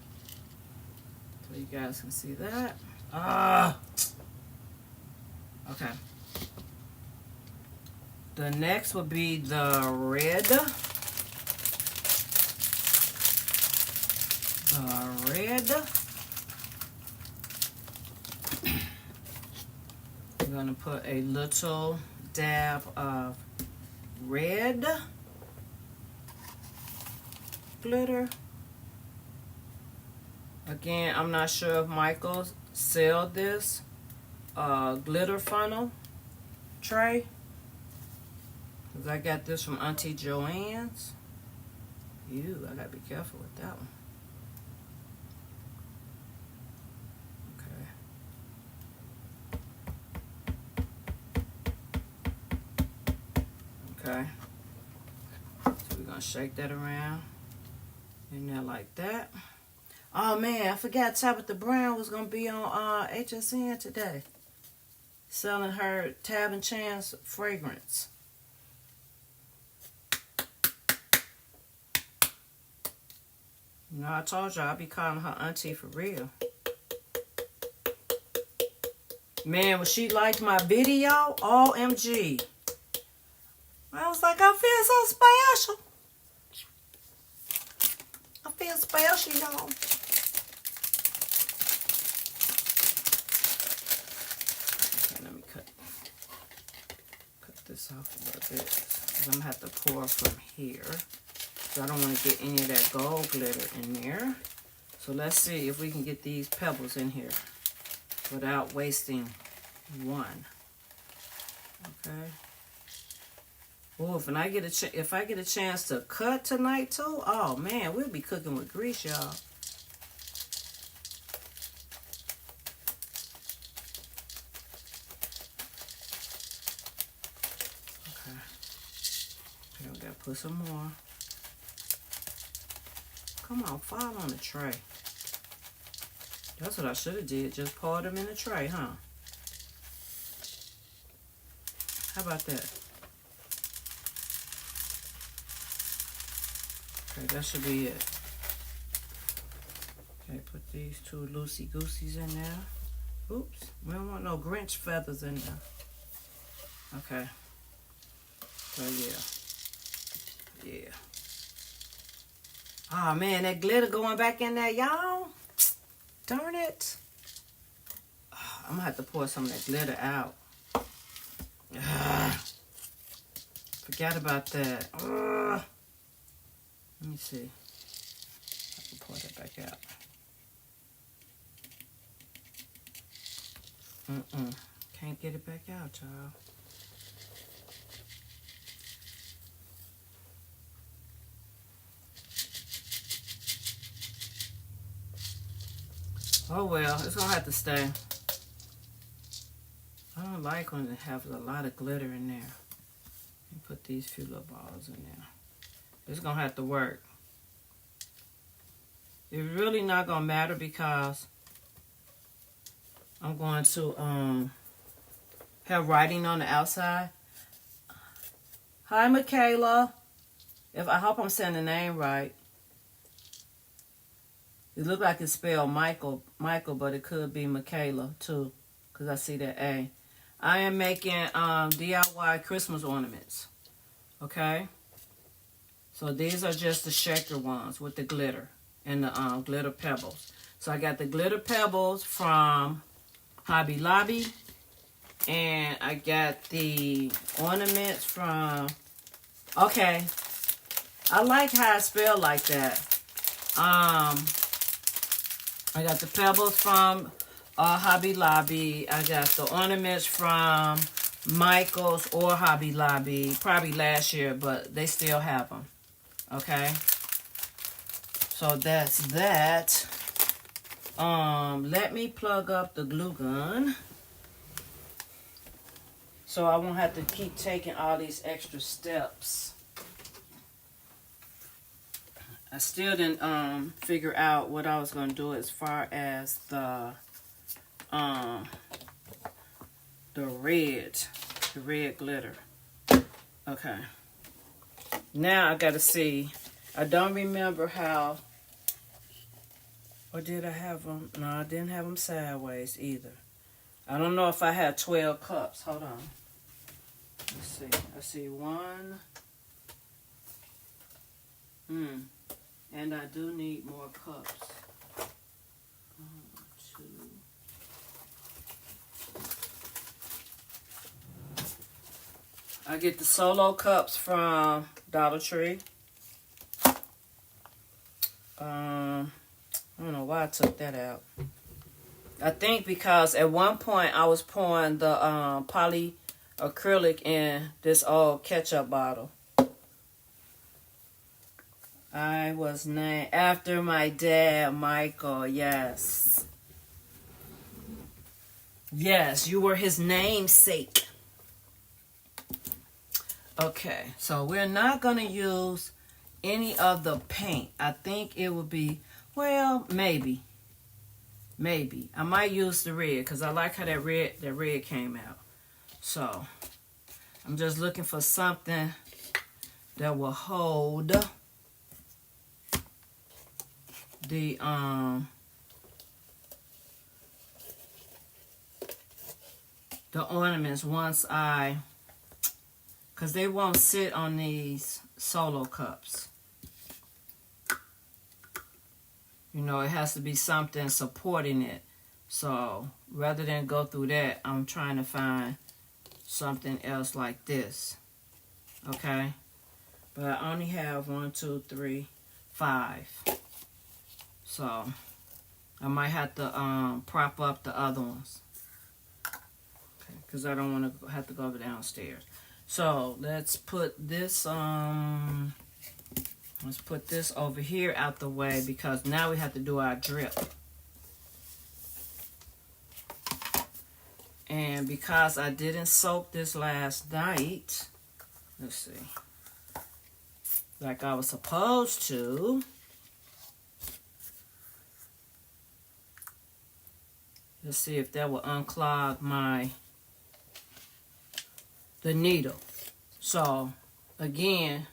So you guys can see that. Okay. The next will be the red. We're going to put a little dab of red glitter. Again, I'm not sure if Michael sell this glitter funnel tray, because I got this from Auntie Joanne's. Ew, I gotta be careful with that one. Okay, so we're gonna shake that around in there like that. Oh man, I forgot Tabitha Brown was gonna be on HSN today. selling her Tab and Chance fragrance. You know, I told y'all I'll be calling her auntie for real. Man, when she liked my video, OMG. I was like, I feel so special. I feel special, y'all. Okay, let me cut this off a little bit. 'Cause I'm going to have to pour from here. So I don't want to get any of that gold glitter in there. So let's see if we can get these pebbles in here without wasting one. Okay. Oh, if I get a chance to cut tonight too, oh man, we'll be cooking with grease, y'all. Okay. Okay, we gotta put some more. Come on, fall on the tray. That's what I should have did. Just pour them in the tray, huh? How about that? Okay, that should be it. Okay, put these two loosey-gooseys in there. Oops, we don't want no Grinch feathers in there. Okay. So, yeah. Oh, man, that glitter going back in there, y'all. Darn it. Oh, I'm going to have to pour some of that glitter out. Forgot about that. Let me see. I can pour that back out. Can't get it back out, y'all. Oh well, it's gonna have to stay. I don't like when it has a lot of glitter in there. Put these few little balls in there. It's gonna have to work. It's really not gonna matter because I'm going to have writing on the outside. Hi, Michaela. I hope I'm saying the name right. It looks like it's spelled Michael, but it could be Michaela too, because I see that A. I am making DIY Christmas ornaments. Okay? So these are just the shaker ones with the glitter and the glitter pebbles. So I got the glitter pebbles from Hobby Lobby. And I got the ornaments from... Okay. I like how I spell like that. I got the pebbles from Hobby Lobby. I got the ornaments from Michael's or Hobby Lobby. Probably last year, but they still have them. Okay. So that's that. Let me plug up the glue gun. So I won't have to keep taking all these extra steps. I still didn't figure out what I was going to do as far as the red glitter. Okay. Now I got to see. I don't remember how, or did I have them? No, I didn't have them sideways either. I don't know if I had 12 cups. Hold on. Let's see. I see one. And I do need more cups. 1, 2. I get the solo cups from Dollar Tree. I don't know why I took that out. I think because at one point I was pouring the polyacrylic in this old ketchup bottle. I was named after my dad, Michael. Yes. Yes, you were his namesake. Okay, so we're not going to use any of the paint. I think it would be, well, maybe. Maybe. I might use the red because I like how that red came out. So I'm just looking for something that will hold the ornaments once because they won't sit on these solo cups. You know, it has to be something supporting it. So rather than go through that, I'm trying to find something else like this. Okay? But I only have 1, 2, 3, 5. So I might have to prop up the other ones. Okay, because I don't want to have to go downstairs. So let's put this over here out the way, because now we have to do our drip. And because I didn't soak this last night, let's see, like I was supposed to, let's see if that will unclog the needle. So again,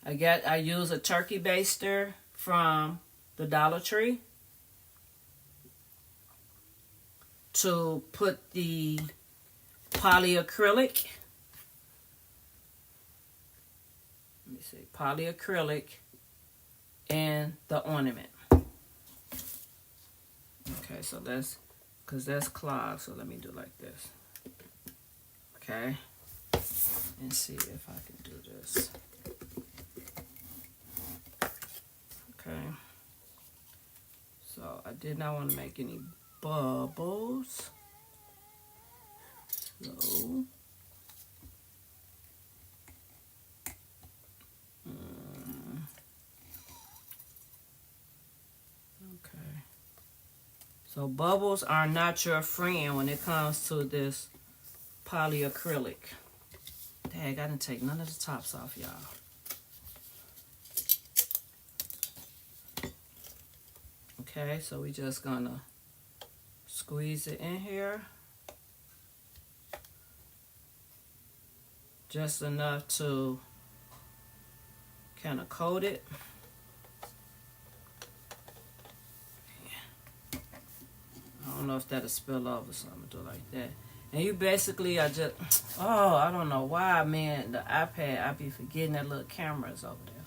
I use a turkey baster from the Dollar Tree to put the polyacrylic, in the ornament. Okay, so because that's clogged, so let me do like this. Okay, and see if I can do this. Okay, so I did not want to make any bubbles. So okay. So bubbles are not your friend when it comes to this polyacrylic. Dang, I didn't take none of the tops off, y'all. Okay, so we just gonna squeeze it in here. Just enough to kind of coat it. I don't know if that'll spill over, so I'm gonna do it like that. And you basically are just, oh, I don't know why, man, the iPad, I be forgetting that little camera's over there.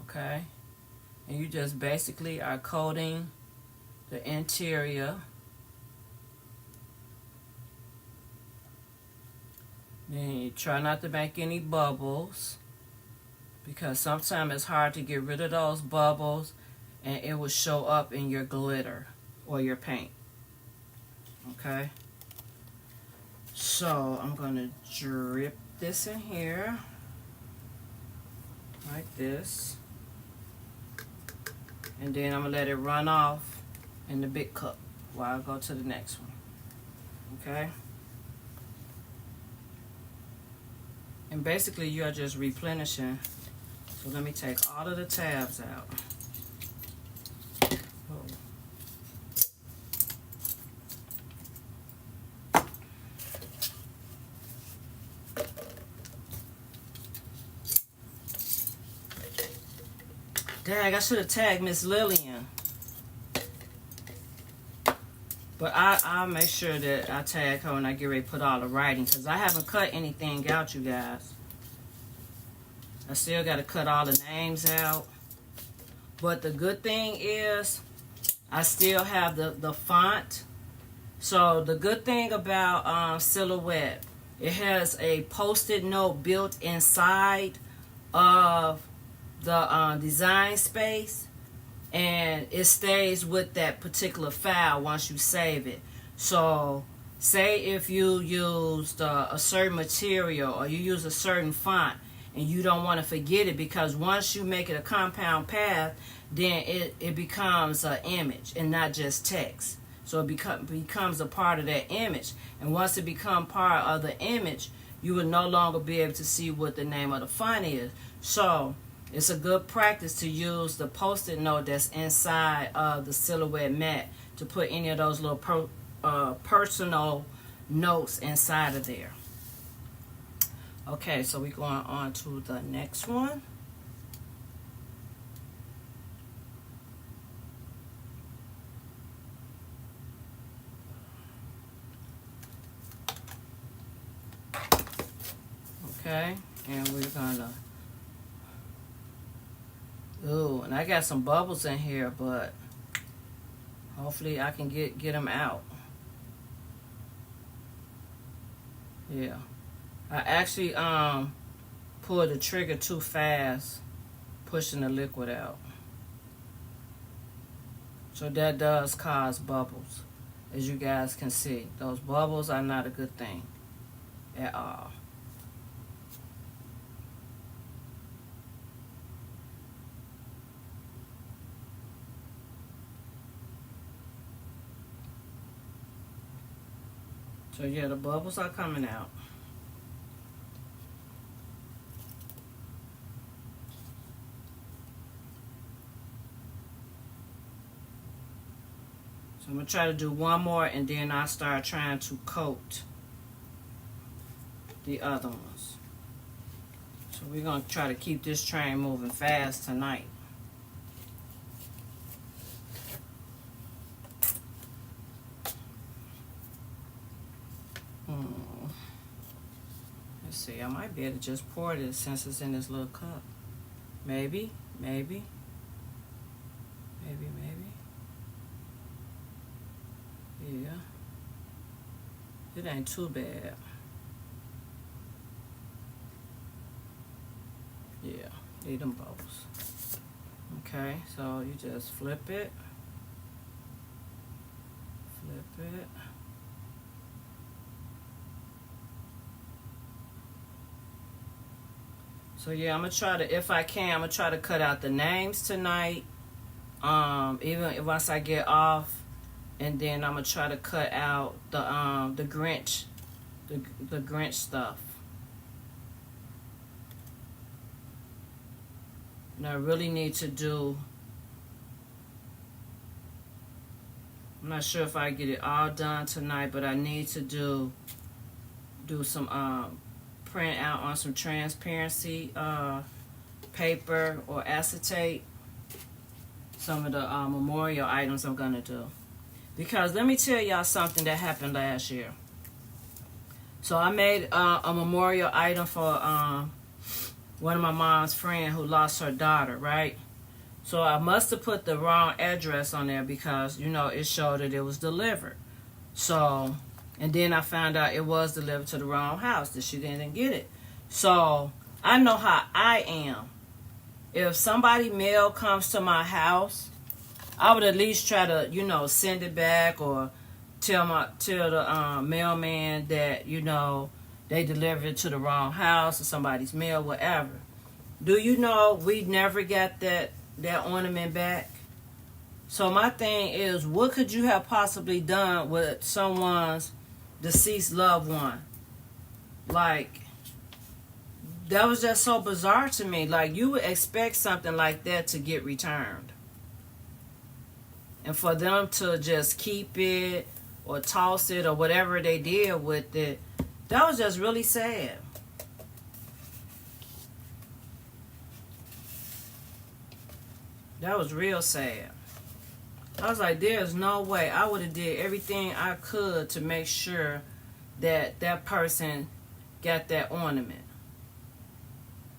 Okay. And you just basically are coating the interior. Then you try not to make any bubbles, because sometimes it's hard to get rid of those bubbles and it will show up in your glitter or your paint. Okay, so I'm going to drip this in here like this, and then I'm going to let it run off in the big cup while I go to the next one. Okay, and basically you're just replenishing. So let me take all of the tabs out. Dang, I should have tagged Miss Lillian. But I'll make sure that I tag her when I get ready to put all the writing, because I haven't cut anything out, you guys. I still got to cut all the names out. But the good thing is I still have the font. So the good thing about Silhouette, it has a Post-it note built inside of the design space, and it stays with that particular file once you save it. So say if you used a certain material or you use a certain font and you don't want to forget it, because once you make it a compound path, then it becomes an image and not just text. So it becomes a part of that image, and once it becomes part of the image, you will no longer be able to see what the name of the font is. So it's a good practice to use the Post-it note that's inside of the Silhouette mat to put any of those little personal notes inside of there. Okay, so we're going on to the next one. Okay, and we're gonna, ooh, and I got some bubbles in here, but hopefully I can get them out. Yeah, I actually pulled the trigger too fast, pushing the liquid out. So that does cause bubbles. As you guys can see, those bubbles are not a good thing at all. So yeah, the bubbles are coming out. So I'm going to try to do one more, and then I'll start trying to coat the other ones. So we're going to try to keep this train moving fast tonight. Let's see, I might be able to just pour this since it's in this little cup. Maybe. Yeah. It ain't too bad. Yeah, need them bubbles. Okay, so you just flip it. So yeah, I'm gonna try to, if I can, I'm gonna try to cut out the names tonight. Even once I get off, and then I'm gonna try to cut out the Grinch, the Grinch stuff. And I really need to do. I'm not sure if I get it all done tonight, but I need to do some print out on some transparency paper or acetate some of the memorial items I'm gonna do. Because let me tell y'all something that happened last year. So I made a memorial item for one of my mom's friends who lost her daughter, right? So I must have put the wrong address on there because, you know, it showed that it was delivered. So, and then I found out it was delivered to the wrong house, that she didn't get it. So I know how I am. If somebody mail comes to my house, I would at least try to, you know, send it back or tell the mailman that, you know, they delivered it to the wrong house or somebody's mail, whatever. Do you know we never got that ornament back? So my thing is, what could you have possibly done with someone's deceased loved one? Like, that was just so bizarre to me. Like, you would expect something like that to get returned. And for them to just keep it or toss it or whatever they did with it, that was just really sad. That was real sad. I was like, there's no way. I would have did everything I could to make sure that that person got that ornament.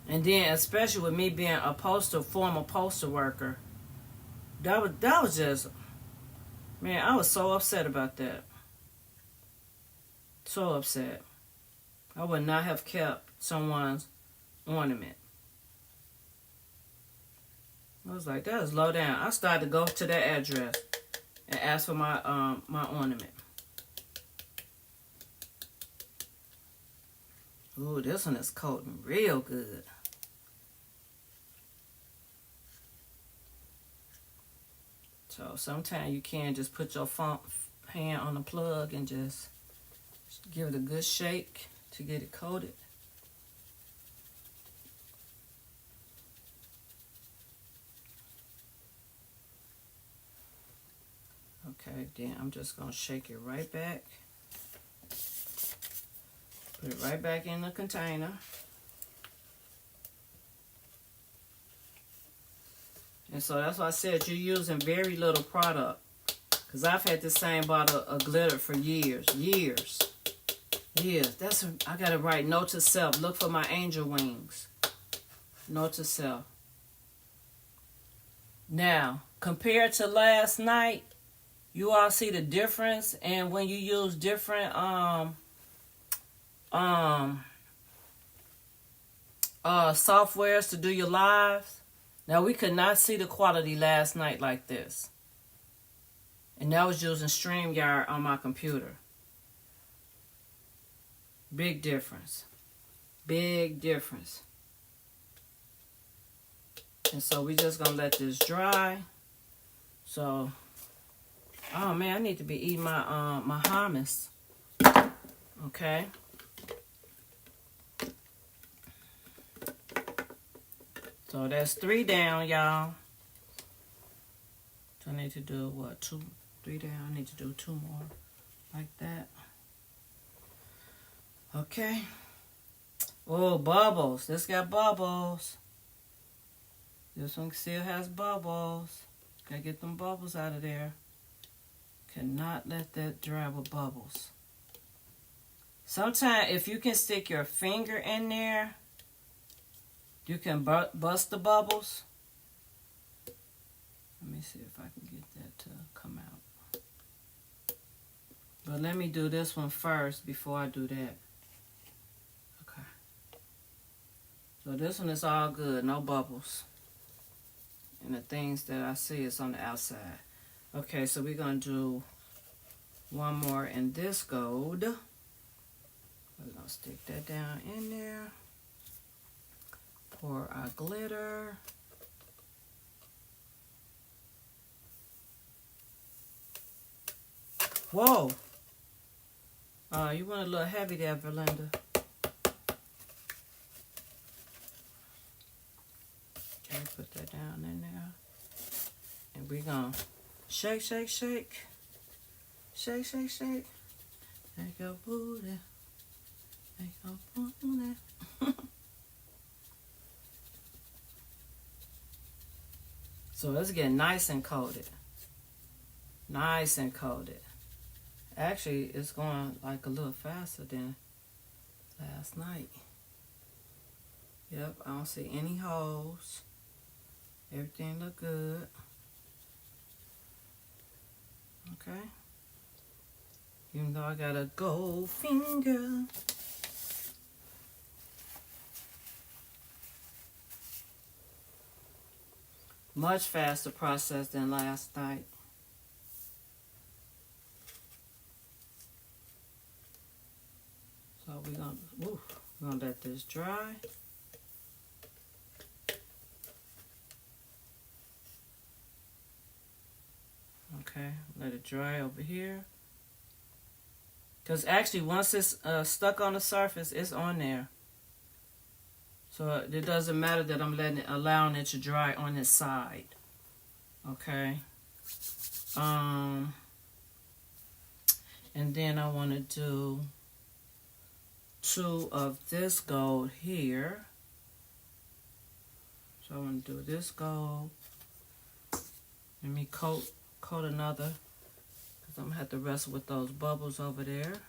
And then, especially with me being a former postal worker, that was just, man, I was so upset about that. So upset. I would not have kept someone's ornament. I was like, that is low down. I started to go to that address and ask for my my ornament. Ooh, this one is coating real good. So sometimes you can just put your hand on the plug and just give it a good shake to get it coated. Okay, then I'm just going to shake it right back. Put it right back in the container. And so that's why I said you're using very little product. Because I've had the same bottle of glitter for years. Years. I got to write note to self. Look for my angel wings. Note to self. Now, compared to last night, you all see the difference. And when you use different softwares to do your lives. Now, we could not see the quality last night like this. And that was using StreamYard on my computer. Big difference. Big difference. And so we just going to let this dry. So, oh man, I need to be eating my my hummus. Okay. So that's 3 down, y'all. So I need to do what? 2, 3 down. I need to do 2 more. Like that. Okay. Oh, bubbles. This got bubbles. This one still has bubbles. Gotta get them bubbles out of there. Cannot let that dry with bubbles. Sometimes if you can stick your finger in there, you can bust the bubbles. Let me see if I can get that to come out. But let me do this one first before I do that. Okay. So this one is all good, no bubbles. And the things that I see is on the outside. Okay, so we're going to do one more in this gold. We're going to stick that down in there. Pour our glitter. Whoa! You went a little heavy there, Verlinda. Okay, put that down in there. And we're going to shake, shake, shake. Shake, shake, shake. Make your booty. Make your booty. So let's get nice and coated. Nice and coated. Actually, it's going like a little faster than last night. Yep, I don't see any holes. Everything look good. Okay. Even though I got a gold finger. Much faster process than last night. So we're gonna let this dry. Okay, let it dry over here. Because actually, once it's stuck on the surface, it's on there. So it doesn't matter that I'm allowing it to dry on its side. Okay. And then I want to do 2 of this gold here. So I want to do this gold. Let me coat another, because I'm going to have to wrestle with those bubbles over there.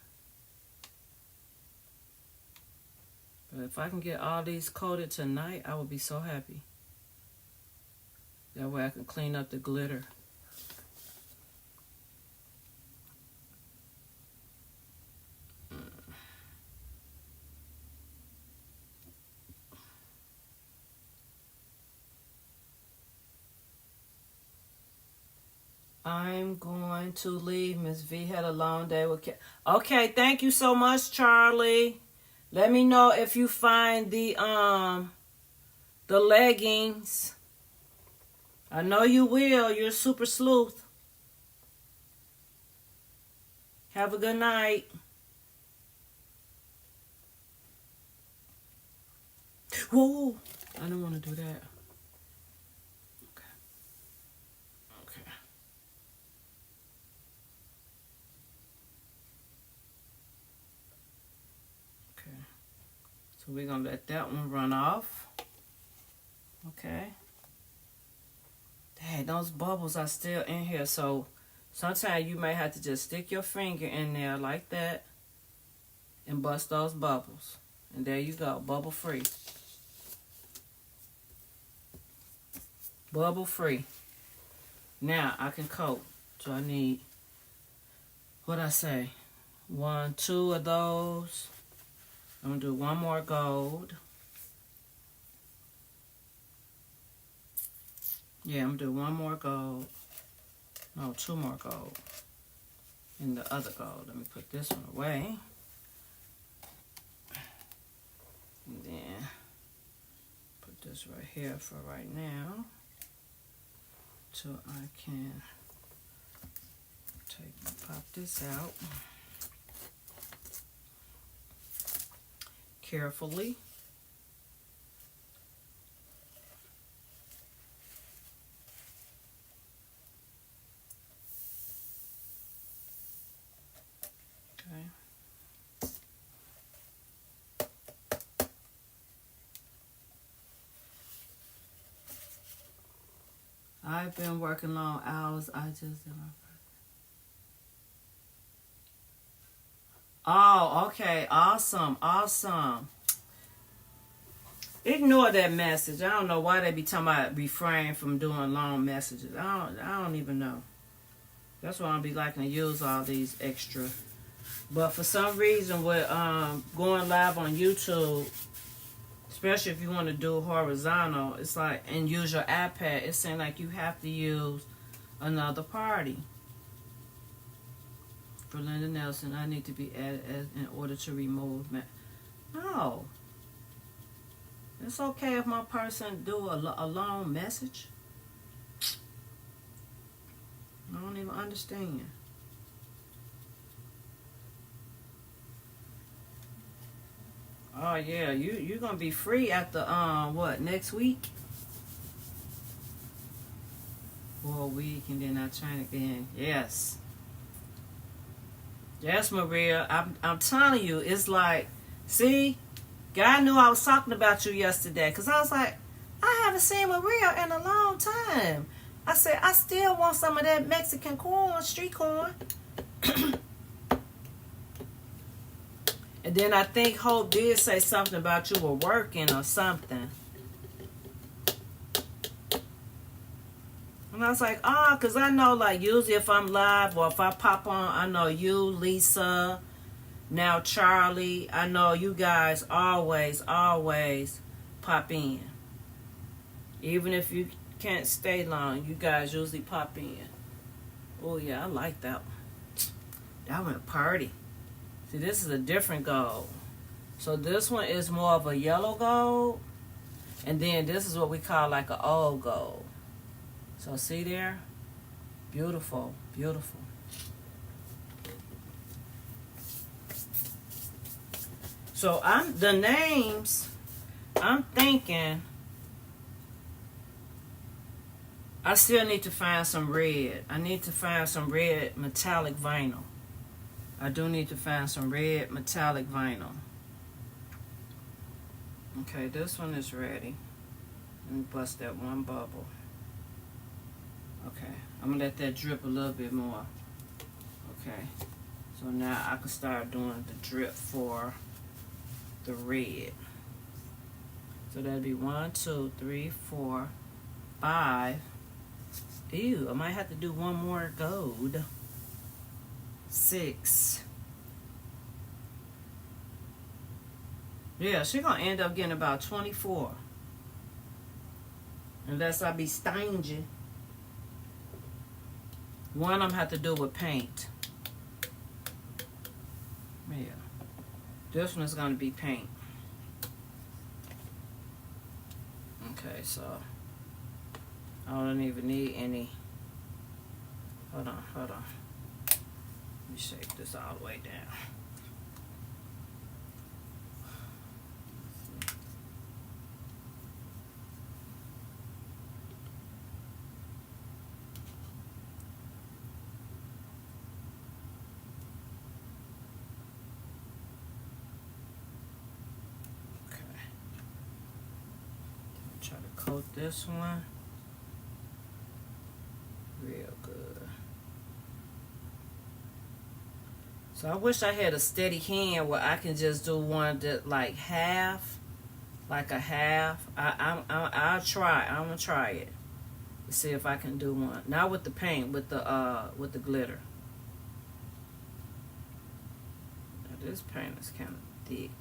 But if I can get all these coated tonight, I will be so happy. That way I can clean up the glitter. I'm going to leave. Miss V had a long day with Okay, thank you so much, Charlie. Let me know if you find the leggings. I know you will. You're a super sleuth. Have a good night. Whoa! I don't want to do that. Okay, So we're going to let that one run off. Okay. Hey, those bubbles are still in here. So sometimes you may have to just stick your finger in there like that and bust those bubbles. And there you go, bubble free. Bubble free. Now I can coat. So I need, what I say, 1, 2 of those. I'm going to do one more gold. Yeah, I'm going to do one more gold. No, 2 more gold. And the other gold. Let me put this one away. And then put this right here for right now. So I can pop this out carefully. Okay. I've been working long hours. I just did my first. Oh, okay. Awesome. Awesome. Ignore that message. I don't know why they be talking about refrain from doing long messages. I don't even know. That's why I be liking to use all these extra. But for some reason with going live on YouTube, especially if you want to do horizontal, it's like, and use your iPad, it's saying like you have to use another party. For Linda Nelson, I need to be added in order to remove. No. It's okay if my person do a long message. I don't even understand. Oh yeah, you're gonna be free after what, next week? For a week, and then I try it again. Yes. Yes, Maria. I'm telling you, it's like, see, God knew I was talking about you yesterday, because I was like, I haven't seen Maria in a long time. I said, I still want some of that Mexican corn, street corn. And then I think Hope did say something about you were working or something. And I was like, because I know, like, usually if I'm live or if I pop on, I know you, Lisa, now Charlie, I know you guys always pop in. Even if you can't stay long, you guys usually pop in. Oh, yeah, I like that one. That went party. See, this is a different gold. So this one is more of a yellow gold. And then this is what we call like an old gold. So see there? Beautiful, beautiful. So the names, I'm thinking, I still need to find some red. I need to find some red metallic vinyl. I do need to find some red metallic vinyl. Okay, this one is ready. Let me bust that one bubble. Okay, I'm gonna let that drip a little bit more. Okay, so now I can start doing the drip for the red. So that'd be 1, 2, 3, 4, 5. Ew, I might have to do one more gold. 6. Yeah, she's gonna end up getting about 24. Unless I be stingy. One I'm gonna have to do with paint. Yeah. This one is gonna be paint. Okay, so I don't even need any. Hold on. Let me shake this all the way down. Okay. coat this one real good. So I wish I had a steady hand where I can just do one that like half, like a half. I'll try. I'm gonna try it to see if I can do one. Not with the paint, with the glitter. Now this paint is kind of thick.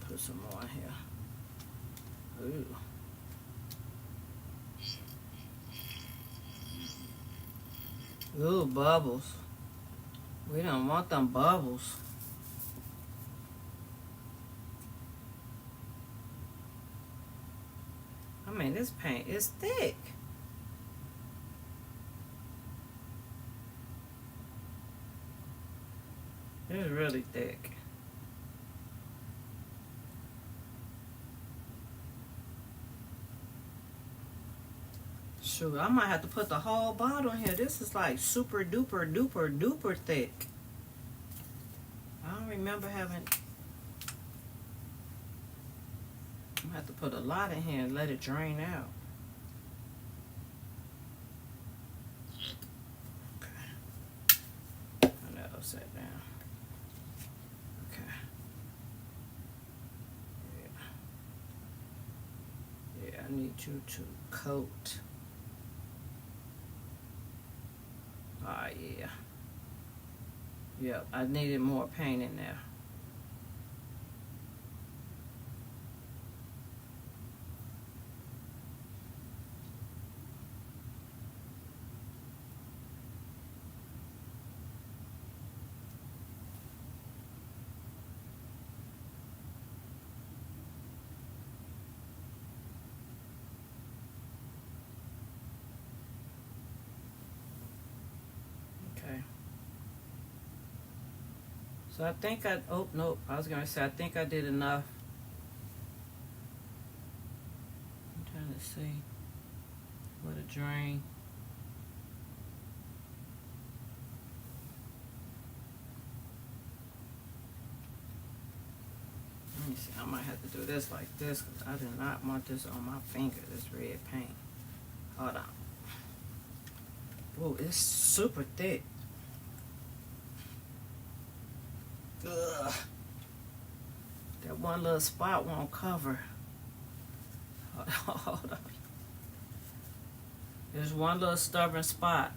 Put some more here. Ooh. Ooh, bubbles. We don't want them bubbles. I mean, this paint is thick. It's really thick. Shoot, I might have to put the whole bottle in here. This is like super duper duper duper thick. I don't remember having... I'm gonna have to put a lot in here and let it drain out. Okay. And that upside down. Okay. Yeah, I need you to coat. Oh, yeah. Yep, I needed more paint in there. So I think oh, nope, I was going to say, I think I did enough. I'm trying to see what a drain. Let me see, I might have to do this like this because I do not want this on my finger, this red paint. Hold on. Whoa, it's super thick. Ugh. That one little spot won't cover. Hold on. There's one little stubborn spot.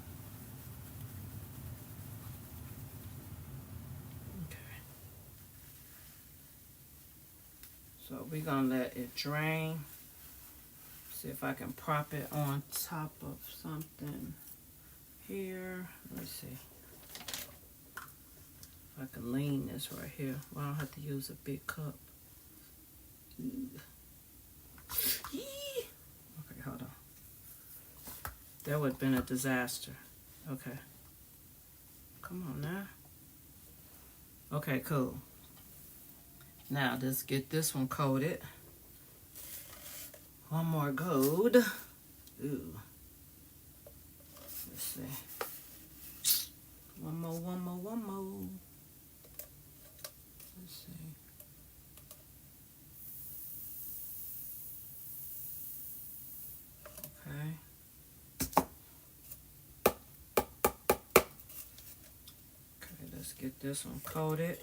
Okay. So we're gonna let it drain. See if I can prop it on top of something here. Let me see. I can lean this right here. Well, I don't have to use a big cup. Okay, hold on. That would have been a disaster. Okay. Come on now. Okay, cool. Now, let's get this one coated. One more gold. Ooh. Let's see. One more. Let's see. Okay. Okay, let's get this one coated.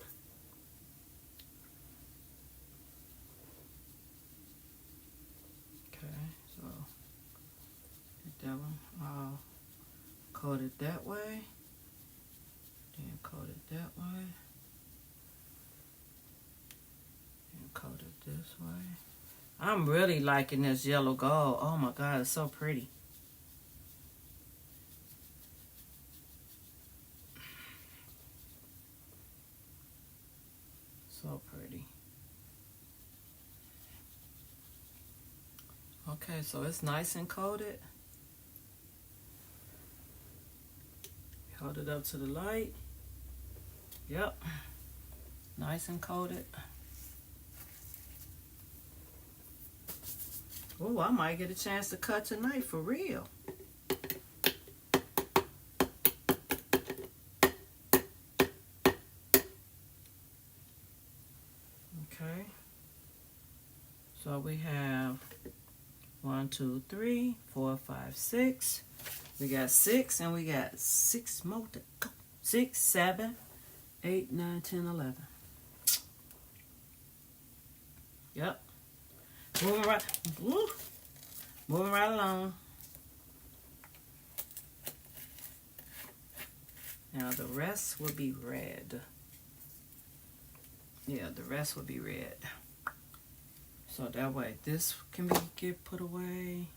Okay, so get that one all coated that way. Then coat it that way. And coat it this way. I'm really liking this yellow gold. Oh my God, it's so pretty. So pretty. Okay, so it's nice and coated. Hold it up to the light. Yep. Nice and coated. Oh, I might get a chance to cut tonight for real. Okay. So we have 1, 2, 3, 4, 5, 6. We got 6, and we got 6 more to go. 6, 7, 8, 9, 10, 11. Yep. Moving right along. Now the rest will be red. Yeah, the rest will be red. So that way this can get put away.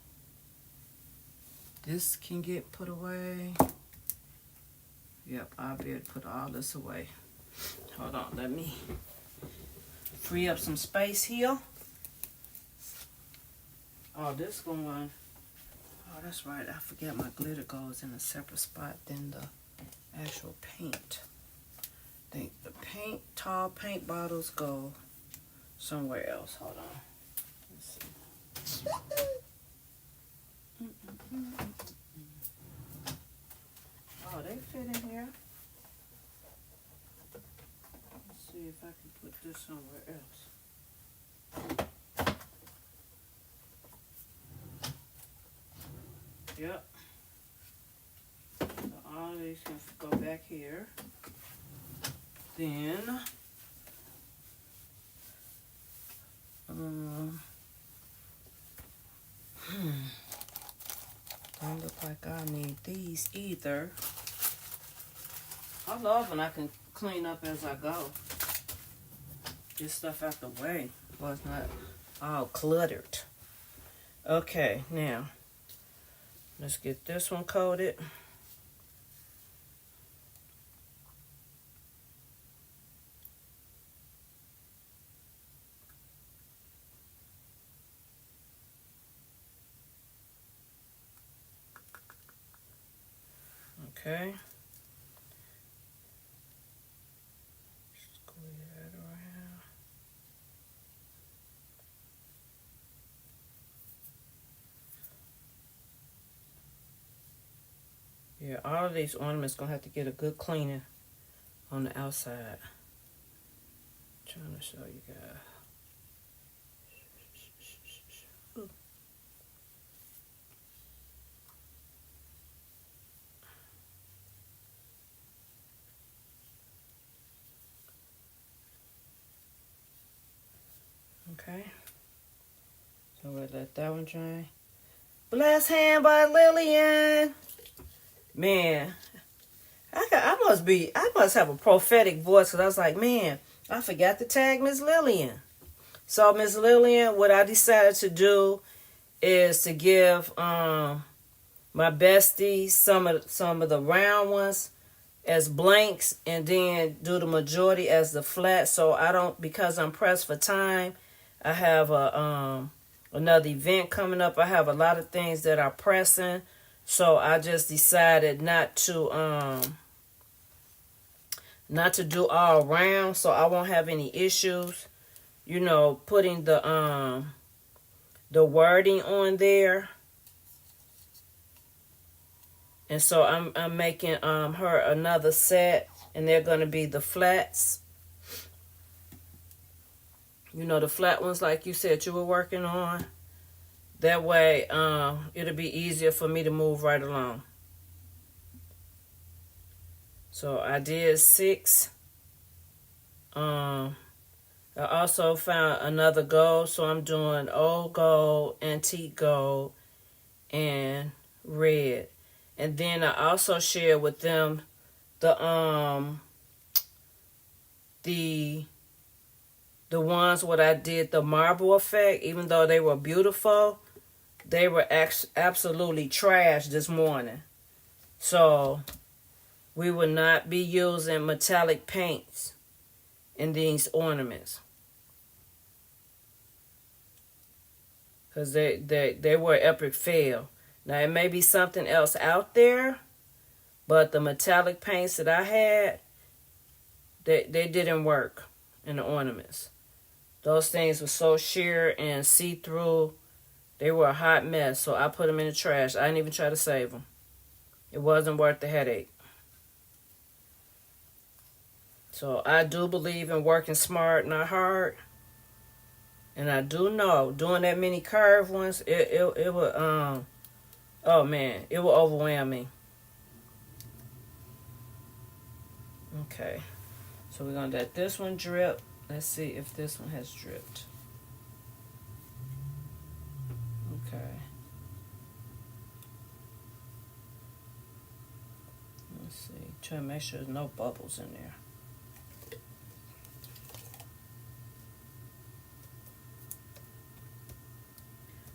This can get put away. Yep, I'll be able to put all this away. Hold on, let me free up some space here. Oh, this going. Oh, that's right. I forget my glitter goes in a separate spot than the actual paint. I think the tall paint bottles go somewhere else. Hold on. Let's see. Oh, they fit in here. Let's see if I can put this somewhere else. Yep. So all these can go back here. Then, don't look like I need these either. I love when I can clean up as I go. Get stuff out the way. Well, it's not all cluttered. Okay, now, let's get this one coated. Okay. Square that around. Yeah, all of these ornaments gonna have to get a good cleaning on the outside. Trying to show you guys. Ooh. Okay. So we'll let that one dry. Blessed Hand by Lillian. Man, I must have a prophetic voice, because I was like, man, I forgot to tag Miss Lillian. So Miss Lillian, what I decided to do is to give my bestie some of the round ones as blanks, and then do the majority as the flat. So I don't, because I'm pressed for time. I have another event coming up. I have a lot of things that are pressing. So I just decided not to do all round, so I won't have any issues, you know, putting the wording on there. And so I'm making her another set, and they're gonna be the flats. You know, the flat ones like you said you were working on. That way, it'll be easier for me to move right along. So I did 6. I also found another gold, so I'm doing old gold, antique gold, and red. And then I also shared with them the ones what I did the marble effect. Even though they were beautiful, they were absolutely trash this morning. So we will not be using metallic paints in these ornaments, because they were epic fail. Now it may be something else out there, but the metallic paints that I had, they didn't work in the ornaments. Those things were so sheer and see-through They were a hot mess, so I put them in the trash. I didn't even try to save them. It wasn't worth the headache. So I do believe in working smart, not hard. And I do know doing that many curved ones, it would oh man, it will overwhelm me. Okay. So we're gonna let this one drip. Let's see if this one has dripped. Okay. Let's see. Try to make sure there's no bubbles in there.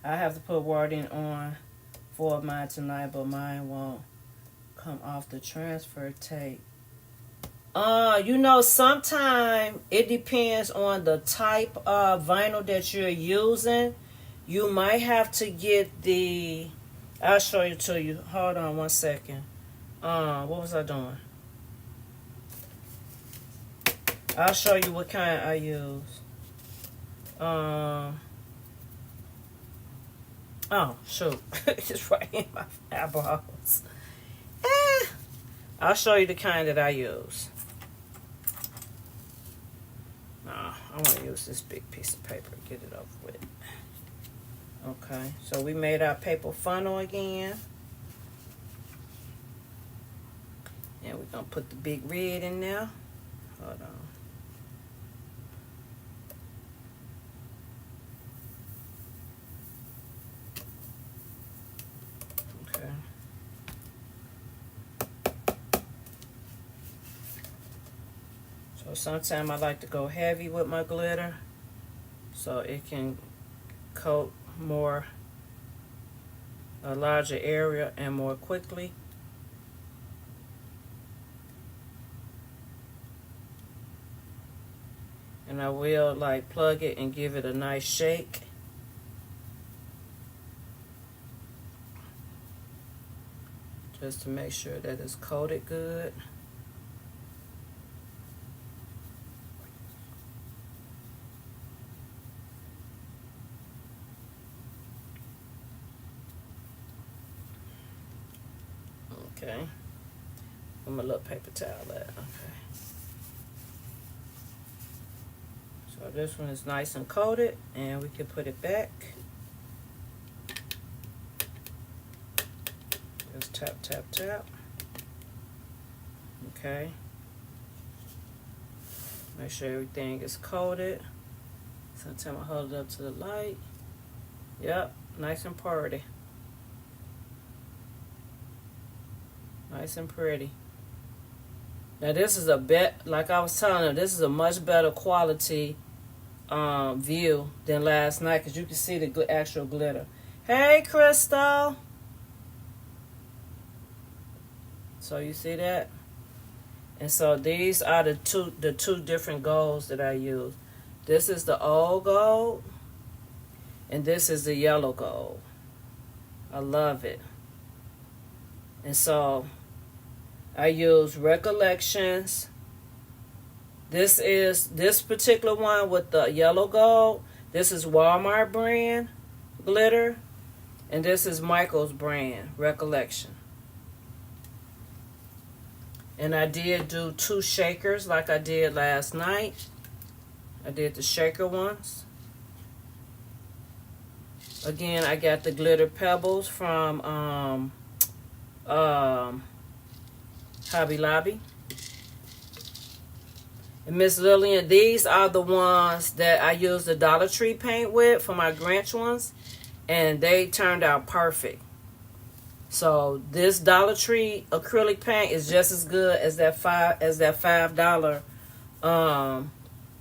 I have to put wording on for mine tonight, but mine won't come off the transfer tape. You know, sometimes it depends on the type of vinyl that you're using. You might have to get the, I'll show you to you. Hold on one second. What was I doing? I'll show you what kind I use. Oh, shoot. It's right in my eyeballs. I'll show you the kind that I use. I want to use this big piece of paper. Get it over with. Okay, so we made our paper funnel again. And we're going to put the big red in there. Hold on. So sometimes I like to go heavy with my glitter so it can coat more, a larger area and more quickly. And I will like plug it and give it a nice shake. Just to make sure that it's coated good. Okay, I'm a little paper towel at. Okay. So this one is nice and coated, and we can put it back. Just tap, tap, tap. Okay. Make sure everything is coated. Sometimes I hold it up to the light. Yep, nice and pretty. Nice and pretty. Now this is a bit, like I was telling you, this is a much better quality view than last night because you can see the actual glitter. Hey, Crystal. So you see that? And so these are the two different golds that I use. This is the old gold, and this is the yellow gold. I love it. And so I use Recollections. This particular one with the yellow gold. This is Walmart brand glitter. And this is Michael's brand, Recollection. And I did do 2 shakers like I did last night. I did the shaker ones. Again, I got the glitter pebbles from Hobby Lobby. And Miss Lillian, these are the ones that I used the Dollar Tree paint with for my Grinch ones. And they turned out perfect. So this Dollar Tree acrylic paint is just as good as that $5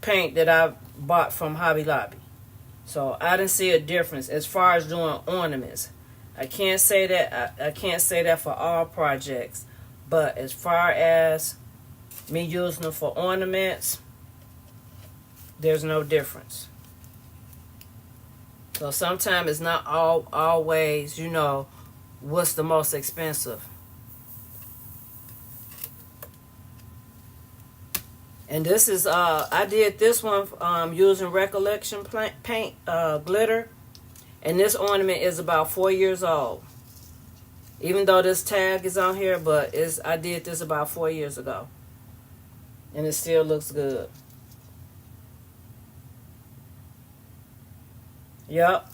paint that I bought from Hobby Lobby. So I didn't see a difference as far as doing ornaments. I can't say that I can't say that for all projects, but as far as me using them for ornaments, there's no difference. So sometimes it's not always, you know, what's the most expensive. And this is I did this one using Recollection paint glitter, And this ornament is about 4 years old. Even though this tag is on here, but I did this about 4 years ago. And it still looks good. Yup.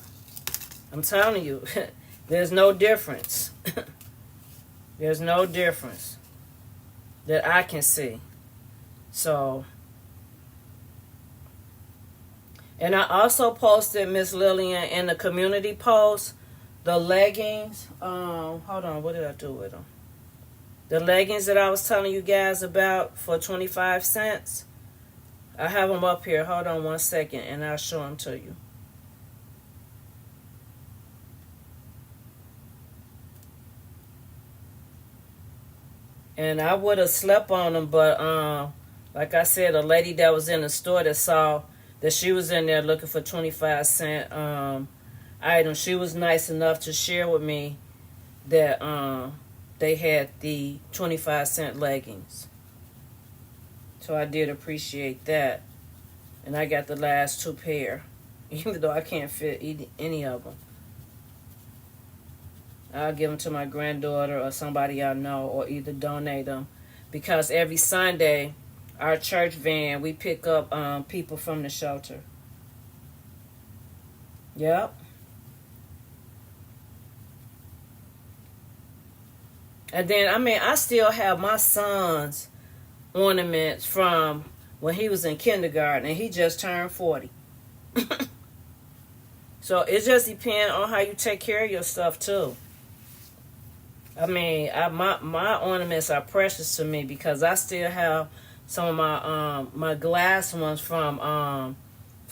I'm telling you, there's no difference. There's no difference that I can see. So, and I also posted, Miss Lillian, in the community post, the leggings. Hold on, what did I do with them? The leggings that I was telling you guys about for 25 cents. I have them up here. Hold on one second, and I'll show them to you. And I would have slept on them, but like I said, a lady that was in the store that saw that she was in there looking for 25-cent items, she was nice enough to share with me that they had the 25-cent leggings. So I did appreciate that. And I got the last 2 pair, even though I can't fit any of them. I'll give them to my granddaughter or somebody I know, or either donate them. Because every Sunday, our church van, we pick up people from the shelter. Yep. And then, I still have my son's ornaments from when he was in kindergarten, and he just turned 40. So it just depends on how you take care of your stuff, too. My ornaments are precious to me because I still have some of my glass ones from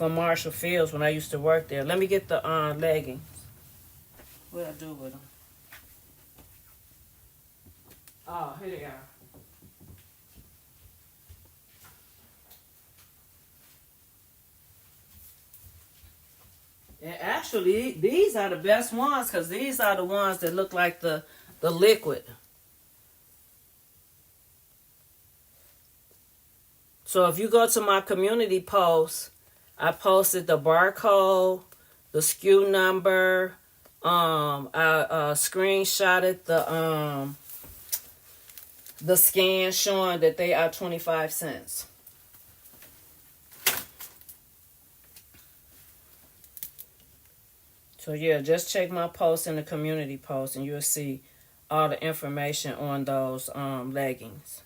Marshall Fields when I used to work there. Let me get the leggings. What did I do with them? Oh, here they are. And actually, these are the best ones because these are the ones that look like the liquid. So if you go to my community post, I posted the barcode, the SKU number. I screenshotted the scan showing that they are 25 cents. So yeah, just check my post in the community post and you'll see all the information on those leggings.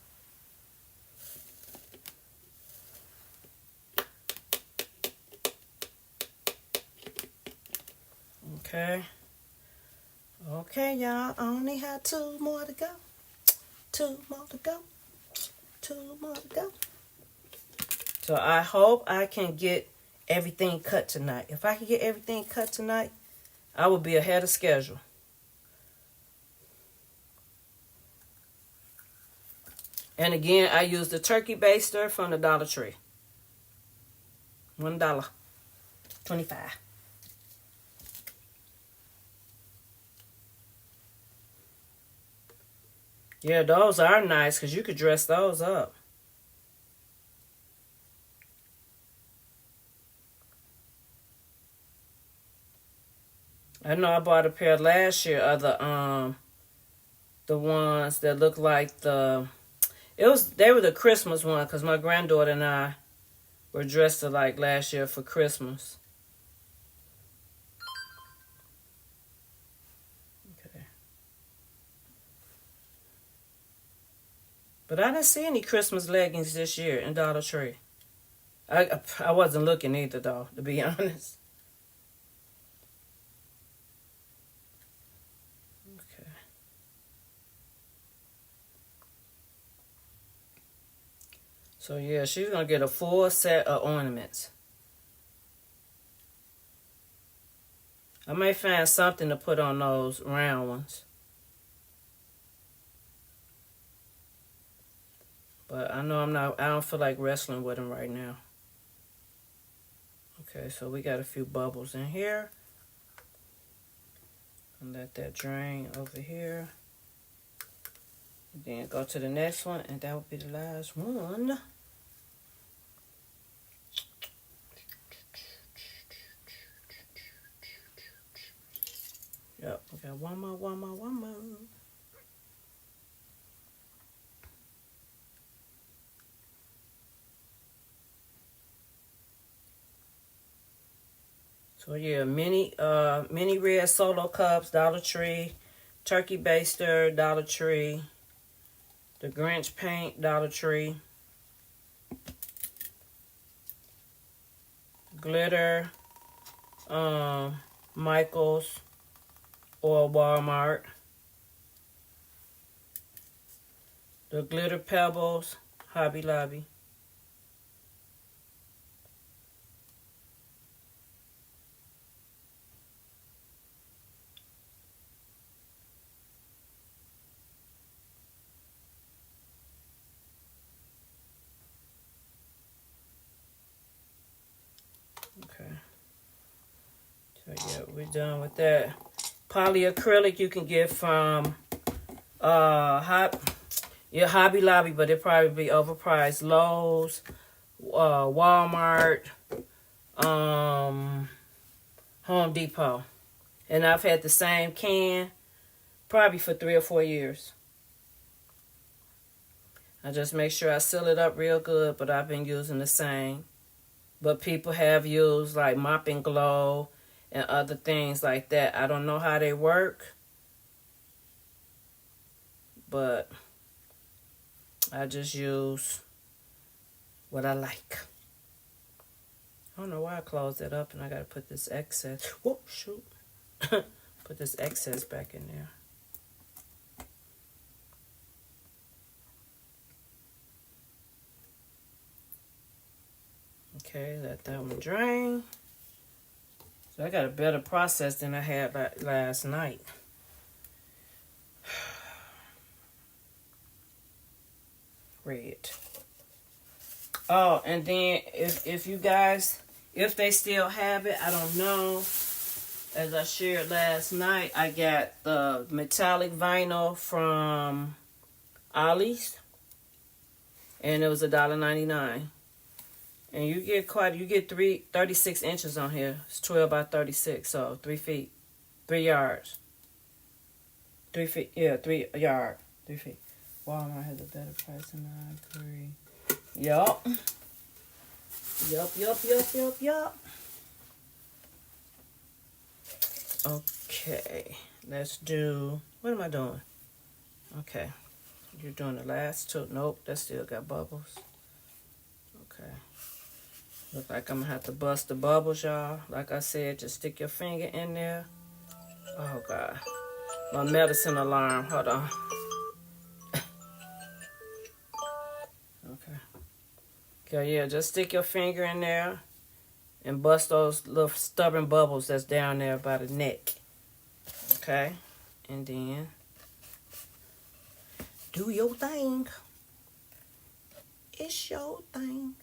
Okay. Okay, y'all. I only have 2 more to go. 2 more to go. 2 more to go. So I hope I can get everything cut tonight. If I can get everything cut tonight, I will be ahead of schedule. And again, I use the turkey baster from the Dollar Tree. $1.25. Yeah, those are nice because you could dress those up. I know I bought a pair last year of the ones that look like they were the Christmas one because my granddaughter and I were dressed alike last year for Christmas. Okay. But I didn't see any Christmas leggings this year in Dollar Tree. I wasn't looking either though, to be honest. So yeah, she's going to get a full set of ornaments. I may find something to put on those round ones. But I know I don't feel like wrestling with them right now. Okay, so we got a few bubbles in here. And let that drain over here. And then go to the next one, and that will be the last one. Got one more, one more, one more. So yeah, mini red solo cups, Dollar Tree. Turkey baster, Dollar Tree. The Grinch paint, Dollar Tree. Glitter, Michael's or Walmart. The glitter pebbles, Hobby Lobby. Okay. So yeah, we're done with that. Polyacrylic you can get from Hobby Lobby, but it probably be overpriced. Lowe's, Walmart, Home Depot. And I've had the same can probably for 3 or 4 years. I just make sure I seal it up real good, but I've been using the same. But people have used like Mop and Glow and other things like that. I don't know how they work, but I just use what I like. I don't know why I closed it up and I got to put this excess. Whoop, shoot. Put this excess back in there. Okay, let that one drain. So I got a better process than I had last night. Red. Oh, and then if you guys, if they still have it, I don't know. As I shared last night, I got the metallic vinyl from Ollie's. And it was $1.99. And you get 36 inches on here. It's 12 by 36, so 3 feet, 3 yards. 3 feet, yeah, 3 yard, 3 feet. Walmart has a better price than I agree. Yup. Yup. Okay, let's do, what am I doing? Okay, you're doing the last two. Nope, that still got bubbles. Okay. Look like I'm going to have to bust the bubbles, y'all. Like I said, just stick your finger in there. Oh, God. My medicine alarm. Hold on. Okay, yeah, just stick your finger in there and bust those little stubborn bubbles that's down there by the neck. Okay? And then do your thing. It's your thing.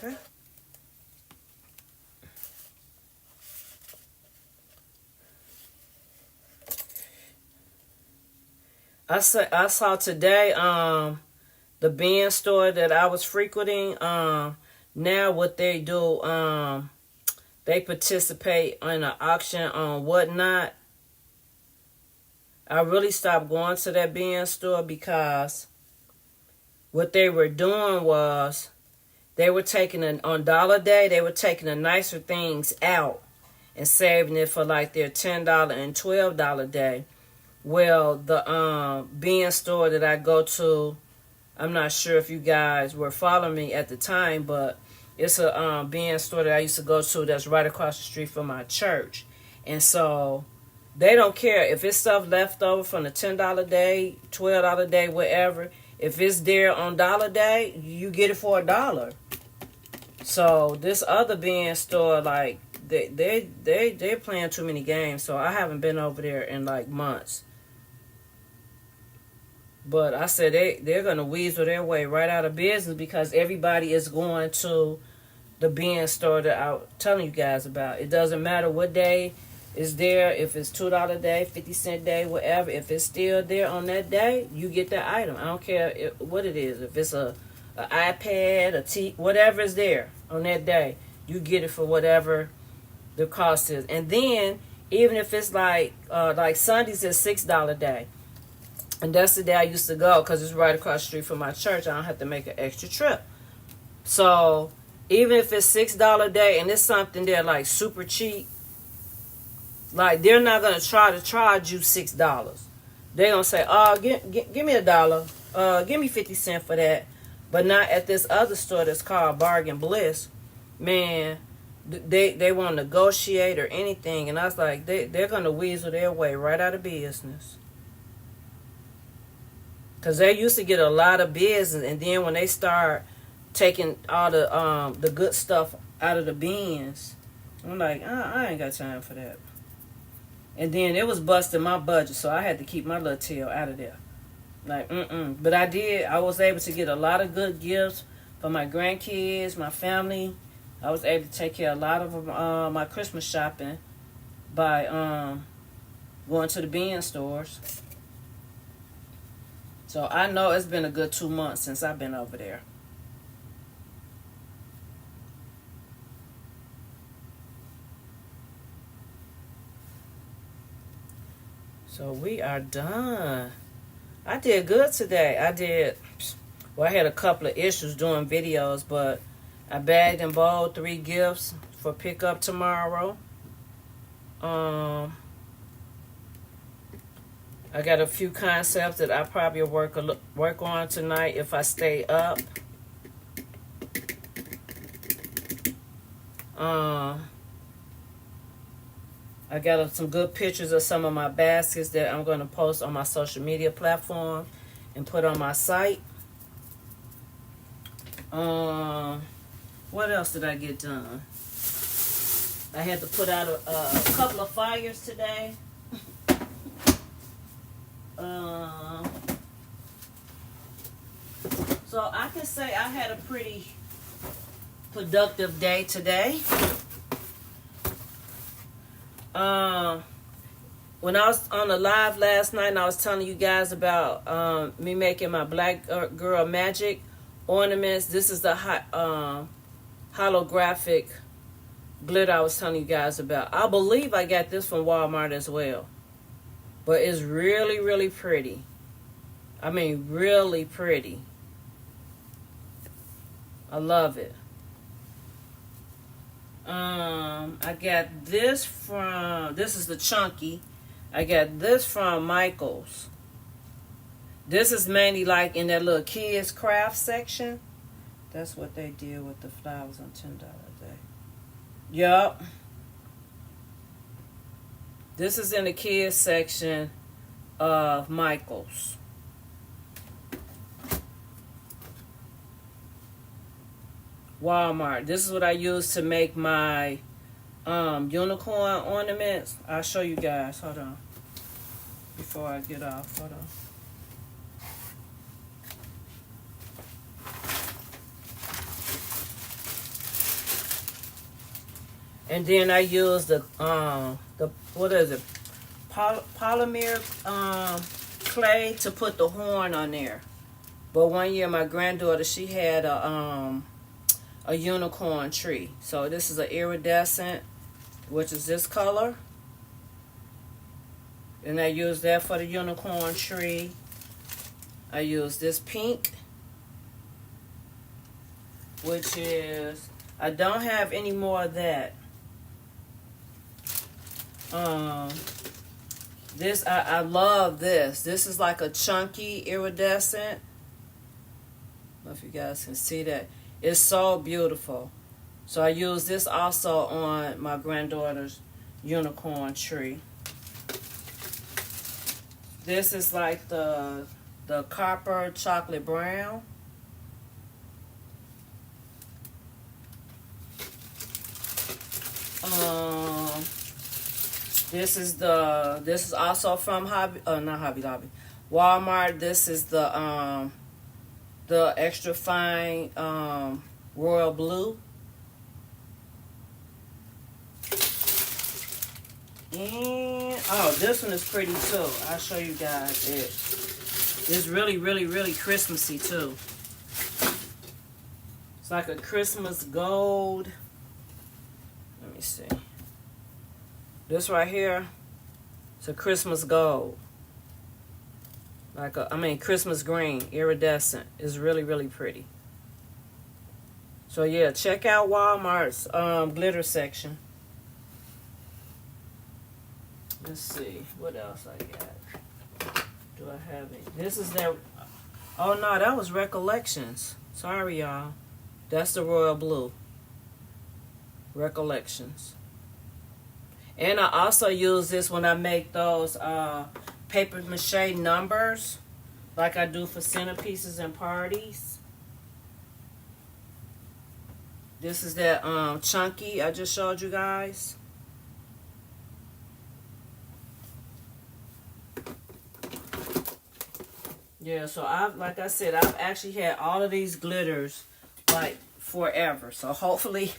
Okay. I saw today the bin store that I was frequenting, now what they do, they participate in an auction on Whatnot. I really stopped going to that bin store because what they were doing was they were taking on Dollar Day, they were taking the nicer things out and saving it for like their $10 and $12 day. Well, the bin store that I go to, I'm not sure if you guys were following me at the time, but it's a bin store that I used to go to that's right across the street from my church. And so they don't care if it's stuff left over from the $10 day, $12 day, whatever. If it's there on Dollar Day, you get it for $1. So this other bin store, like they're playing too many games. So I haven't been over there in like months. But I said they're going to weasel their way right out of business because everybody is going to the bin store that I was telling you guys about. It doesn't matter what day is there. If it's $2 day, 50-cent day, whatever. If it's still there on that day, you get that item. I don't care what it is. If it's an iPad, whatever is there on that day, you get it for whatever the cost is. And then even if it's like Sundays is $6 day, and that's the day I used to go because it's right across the street from my church. I don't have to make an extra trip. So even if it's $6 a day and it's something they're like super cheap, like they're not gonna try to charge you $6. They're gonna say, "Oh, give me $1. Give me 50 cents for that." But not at this other store that's called Bargain Bliss. Man, they won't negotiate or anything, and I was like, they're gonna weasel their way right out of business. Cause they used to get a lot of business, and then when they start taking all the good stuff out of the bins, I'm like, I ain't got time for that. And then it was busting my budget, so I had to keep my little tail out of there. Like, But I was able to get a lot of good gifts for my grandkids, my family. I was able to take care of a lot of my Christmas shopping by going to the bin stores. So I know it's been a good 2 months since I've been over there. So we are done. I did good today. I had a couple of issues doing videos, but I bagged and bowled 3 gifts for pickup tomorrow. I got a few concepts that I probably work on tonight if I stay up. I got some good pictures of some of my baskets that I'm going to post on my social media platform and put on my site. What else did I get done? I had to put out a couple of fires today. So I can say I had a pretty productive day today. When I was on the live last night and I was telling you guys about me making my Black Girl Magic ornaments. This is the holographic glitter I was telling you guys about. I believe I got this from Walmart as well. But it's really, really pretty. I mean, really pretty. I love it. I got this is the chunky. I got this from Michael's. This is mainly like in that little kids craft section. That's what they did with the flowers on $10 a day. Yup. This is in the kids section of Michael's. Walmart. This is what I use to make my unicorn ornaments. I'll show you guys. Hold on. Before I get off. Hold on. And then I use the what is it? Polymer clay to put the horn on there. But one year my granddaughter, she had a unicorn tree. So this is an iridescent, which is this color. And I use that for the unicorn tree. I use this pink, which is, I don't have any more of that. This, I love this. This is like a chunky iridescent. I don't know if you guys can see that. It's so beautiful. So I use this also on my granddaughter's unicorn tree. This is like the copper chocolate brown. This is also from Hobby Lobby, Walmart. This is the extra fine royal blue. And this one is pretty too. I'll show you guys it. It's really, really, really Christmassy too. It's like a Christmas gold. Let me see. This right here, it's a Christmas gold. Christmas green, iridescent. It's really, really pretty. So yeah, check out Walmart's glitter section. Let's see, what else I got? Do I have it? This is that. Oh no, that was Recollections. Sorry, y'all. That's the royal blue. Recollections. And I also use this when I make those paper mache numbers, like I do for centerpieces and parties. This is that chunky I just showed you guys. Yeah, so like I said, I've actually had all of these glitters like forever. So hopefully,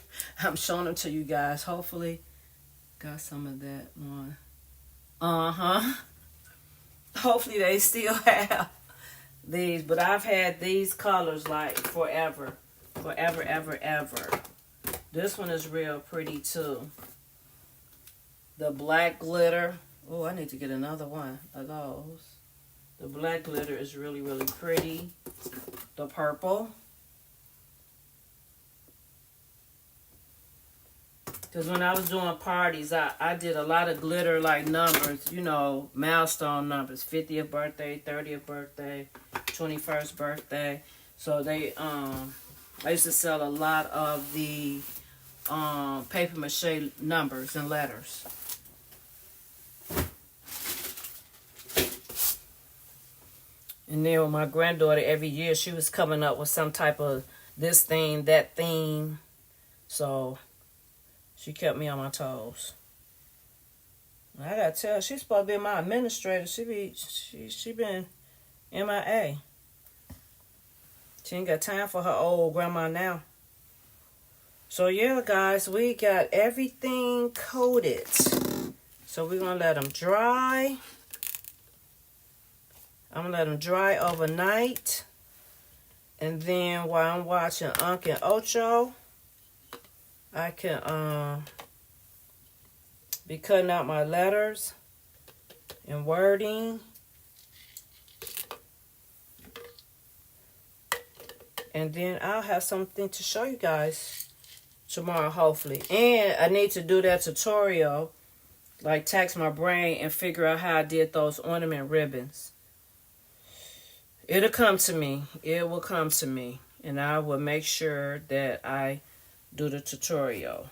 I'm showing them to you guys. Hopefully, got some of that one. Hopefully they still have these, but I've had these colors like forever. Forever, ever, ever. This one is real pretty too. The black glitter. Oh, I need to get another one of those. The black glitter is really, really pretty. The purple. Because when I was doing parties, I did a lot of glitter like numbers, you know, milestone numbers. 50th birthday, 30th birthday, 21st birthday. So they, I used to sell a lot of the paper mache numbers and letters. And then with my granddaughter, every year she was coming up with some type of this theme, that theme. So she kept me on my toes. I gotta tell, she's supposed to be my administrator. She been MIA. She ain't got time for her old grandma now. So yeah, guys, we got everything coated. So we're gonna let them dry. I'm going to let them dry overnight. And then while I'm watching Unc and Ocho, I can be cutting out my letters and wording. And then I'll have something to show you guys tomorrow, hopefully. And I need to do that tutorial, like tax my brain and figure out how I did those ornament ribbons. It'll come to me. It will come to me. And I will make sure that I do the tutorial.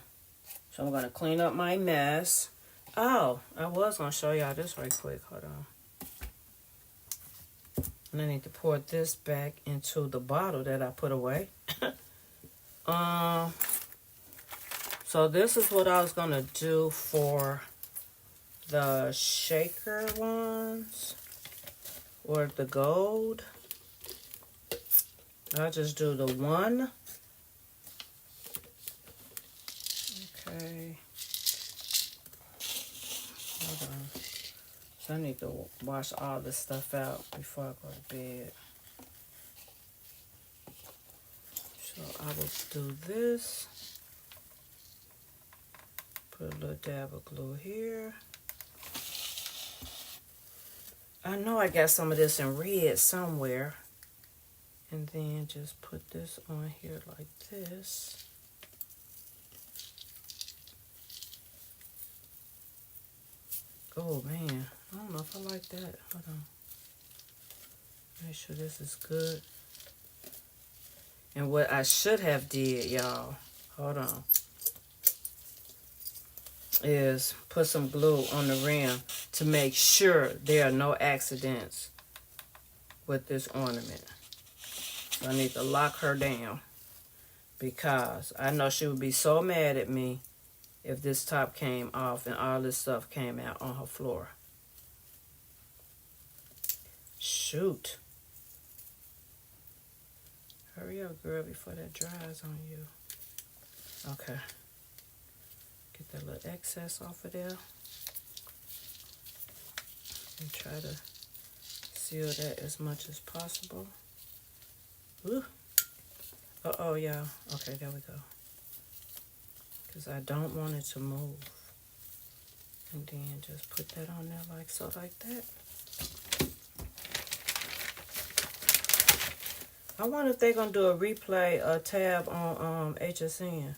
So I'm going to clean up my mess. Oh, I was going to show y'all this right quick. Hold on. And I need to pour this back into the bottle that I put away. So this is what I was going to do for the shaker ones. Or the gold. I'll just do the one. Okay. Hold on. So I need to wash all this stuff out before I go to bed. So I will do this. Put a little dab of glue here. I know I got some of this in red somewhere. And then just put this on here like this. Oh man, I don't know if I like that. Hold on. Make sure this is good. And what I should have did, y'all, hold on, is put some glue on the rim to make sure there are no accidents with this ornament. So I need to lock her down because I know she would be so mad at me if this top came off and all this stuff came out on her floor. Shoot. Hurry up, girl, before that dries on you. Okay. Get that little excess off of there. And try to seal that as much as possible. Ooh. Uh-oh, y'all. Okay, there we go. Because I don't want it to move. And then just put that on there like so, like that. I wonder if they're going to do a replay tab on HSN.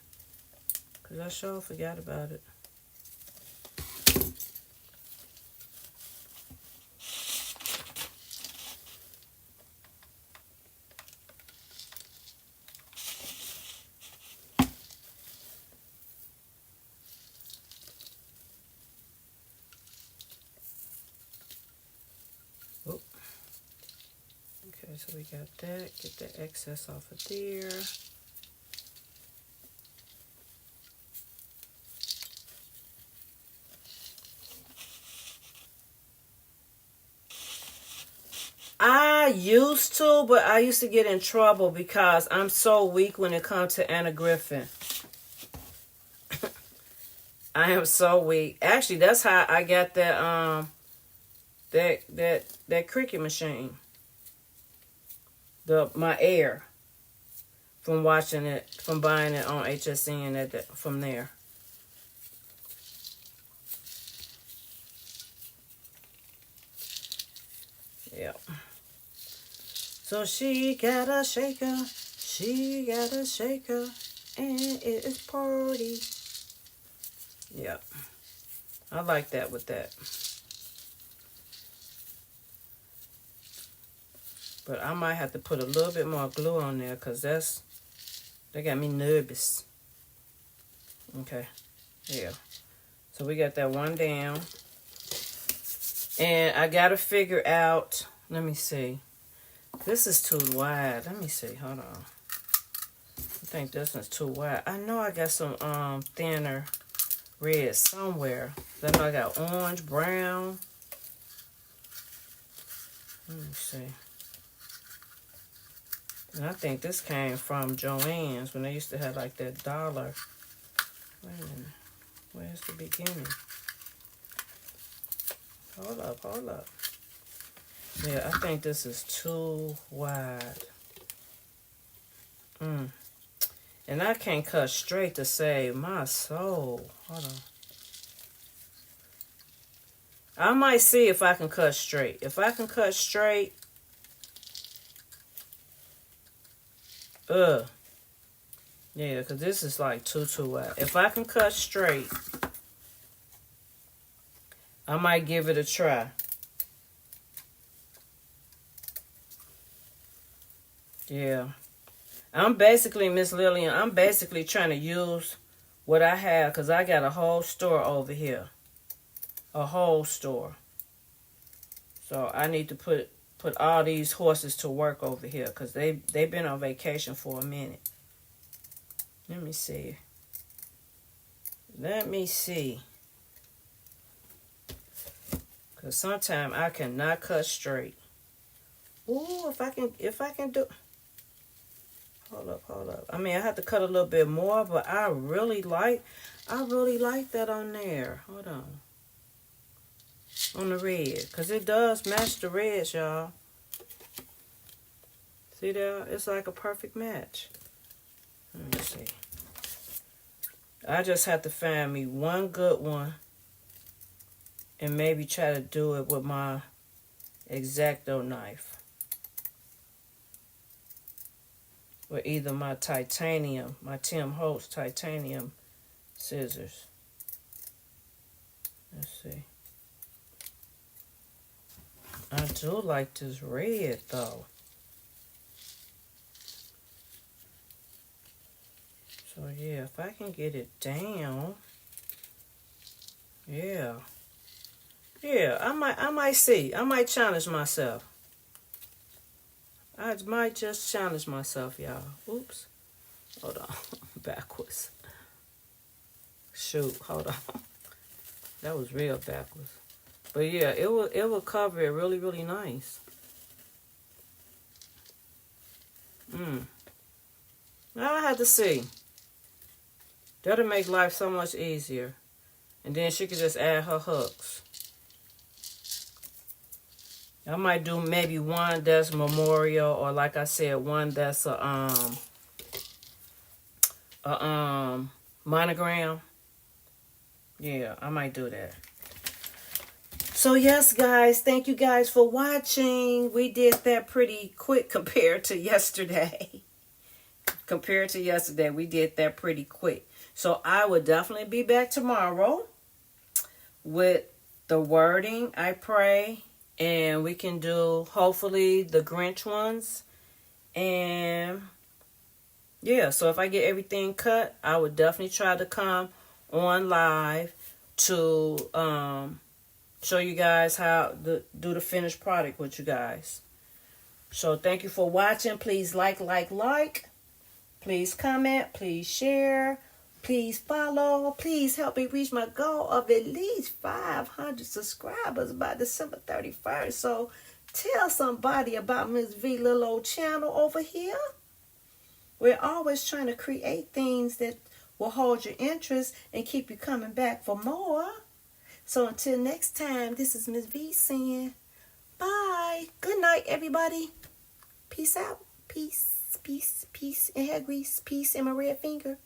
Because I sure forgot about it. Okay, so we got that. Get the excess off of there. I used to, but I used to get in trouble because I'm so weak when it comes to Anna Griffin. I am so weak. Actually, that's how I got that that Cricut machine. My Air. From watching it, from buying it on HSN from there. Yeah. So she got a shaker, and it is party. Yeah. I like that with that. But I might have to put a little bit more glue on there because they got me nervous. Okay. Yeah. So we got that one down. And I got to figure out, let me see. This is too wide. Let me see. Hold on. I think this one's too wide. I know I got some thinner red somewhere. I know I got orange, brown. Let me see. And I think this came from Joann's when they used to have like that dollar. Wait a minute. Where's the beginning? Hold up. Yeah, I think this is too wide. And I can't cut straight to save my soul. Hold on. I might see if I can cut straight. If I can cut straight, yeah, because this is like too wide. If I can cut straight, I might give it a try. Yeah. I'm basically, Miss Lillian, I'm basically trying to use what I have because I got a whole store over here. A whole store. So I need to put all these horses to work over here because they've been on vacation for a minute. Let me see. Because sometimes I cannot cut straight. Ooh, if I can do... Hold up. I mean, I have to cut a little bit more, but I really like that on there. Hold on. On the red. Because it does match the reds, y'all. See there? It's like a perfect match. Let me see. I just have to find me one good one. And maybe try to do it with my X-Acto knife. Or either my titanium, my Tim Holtz titanium scissors. Let's see. I do like this red though. So yeah, if I can get it down, yeah, I might see. I might challenge myself. I might just challenge myself, y'all. Oops. Hold on. Backwards. Shoot. Hold on. That was real backwards. But yeah, it will cover it really, really nice. I had to see. That'll make life so much easier. And then she could just add her hooks. I might do maybe one that's memorial, or like I said, one that's a monogram. Yeah, I might do that. So yes, guys, thank you guys for watching. We did that pretty quick compared to yesterday. We did that pretty quick. So I will definitely be back tomorrow with the wording, I pray. And we can do, hopefully, the Grinch ones. And yeah, so if I get everything cut, I would definitely try to come on live to show you guys how to do the finished product with you guys. So thank you for watching. Please like. Please comment. Please share. Please follow. Please help me reach my goal of at least 500 subscribers by December 31st. So tell somebody about Miss V little old channel over here. We're always trying to create things that will hold your interest and keep you coming back for more. So until next time, this is Miss V saying bye. Good night, everybody. Peace out. Peace, peace, peace, and hair grease. Peace in my red finger.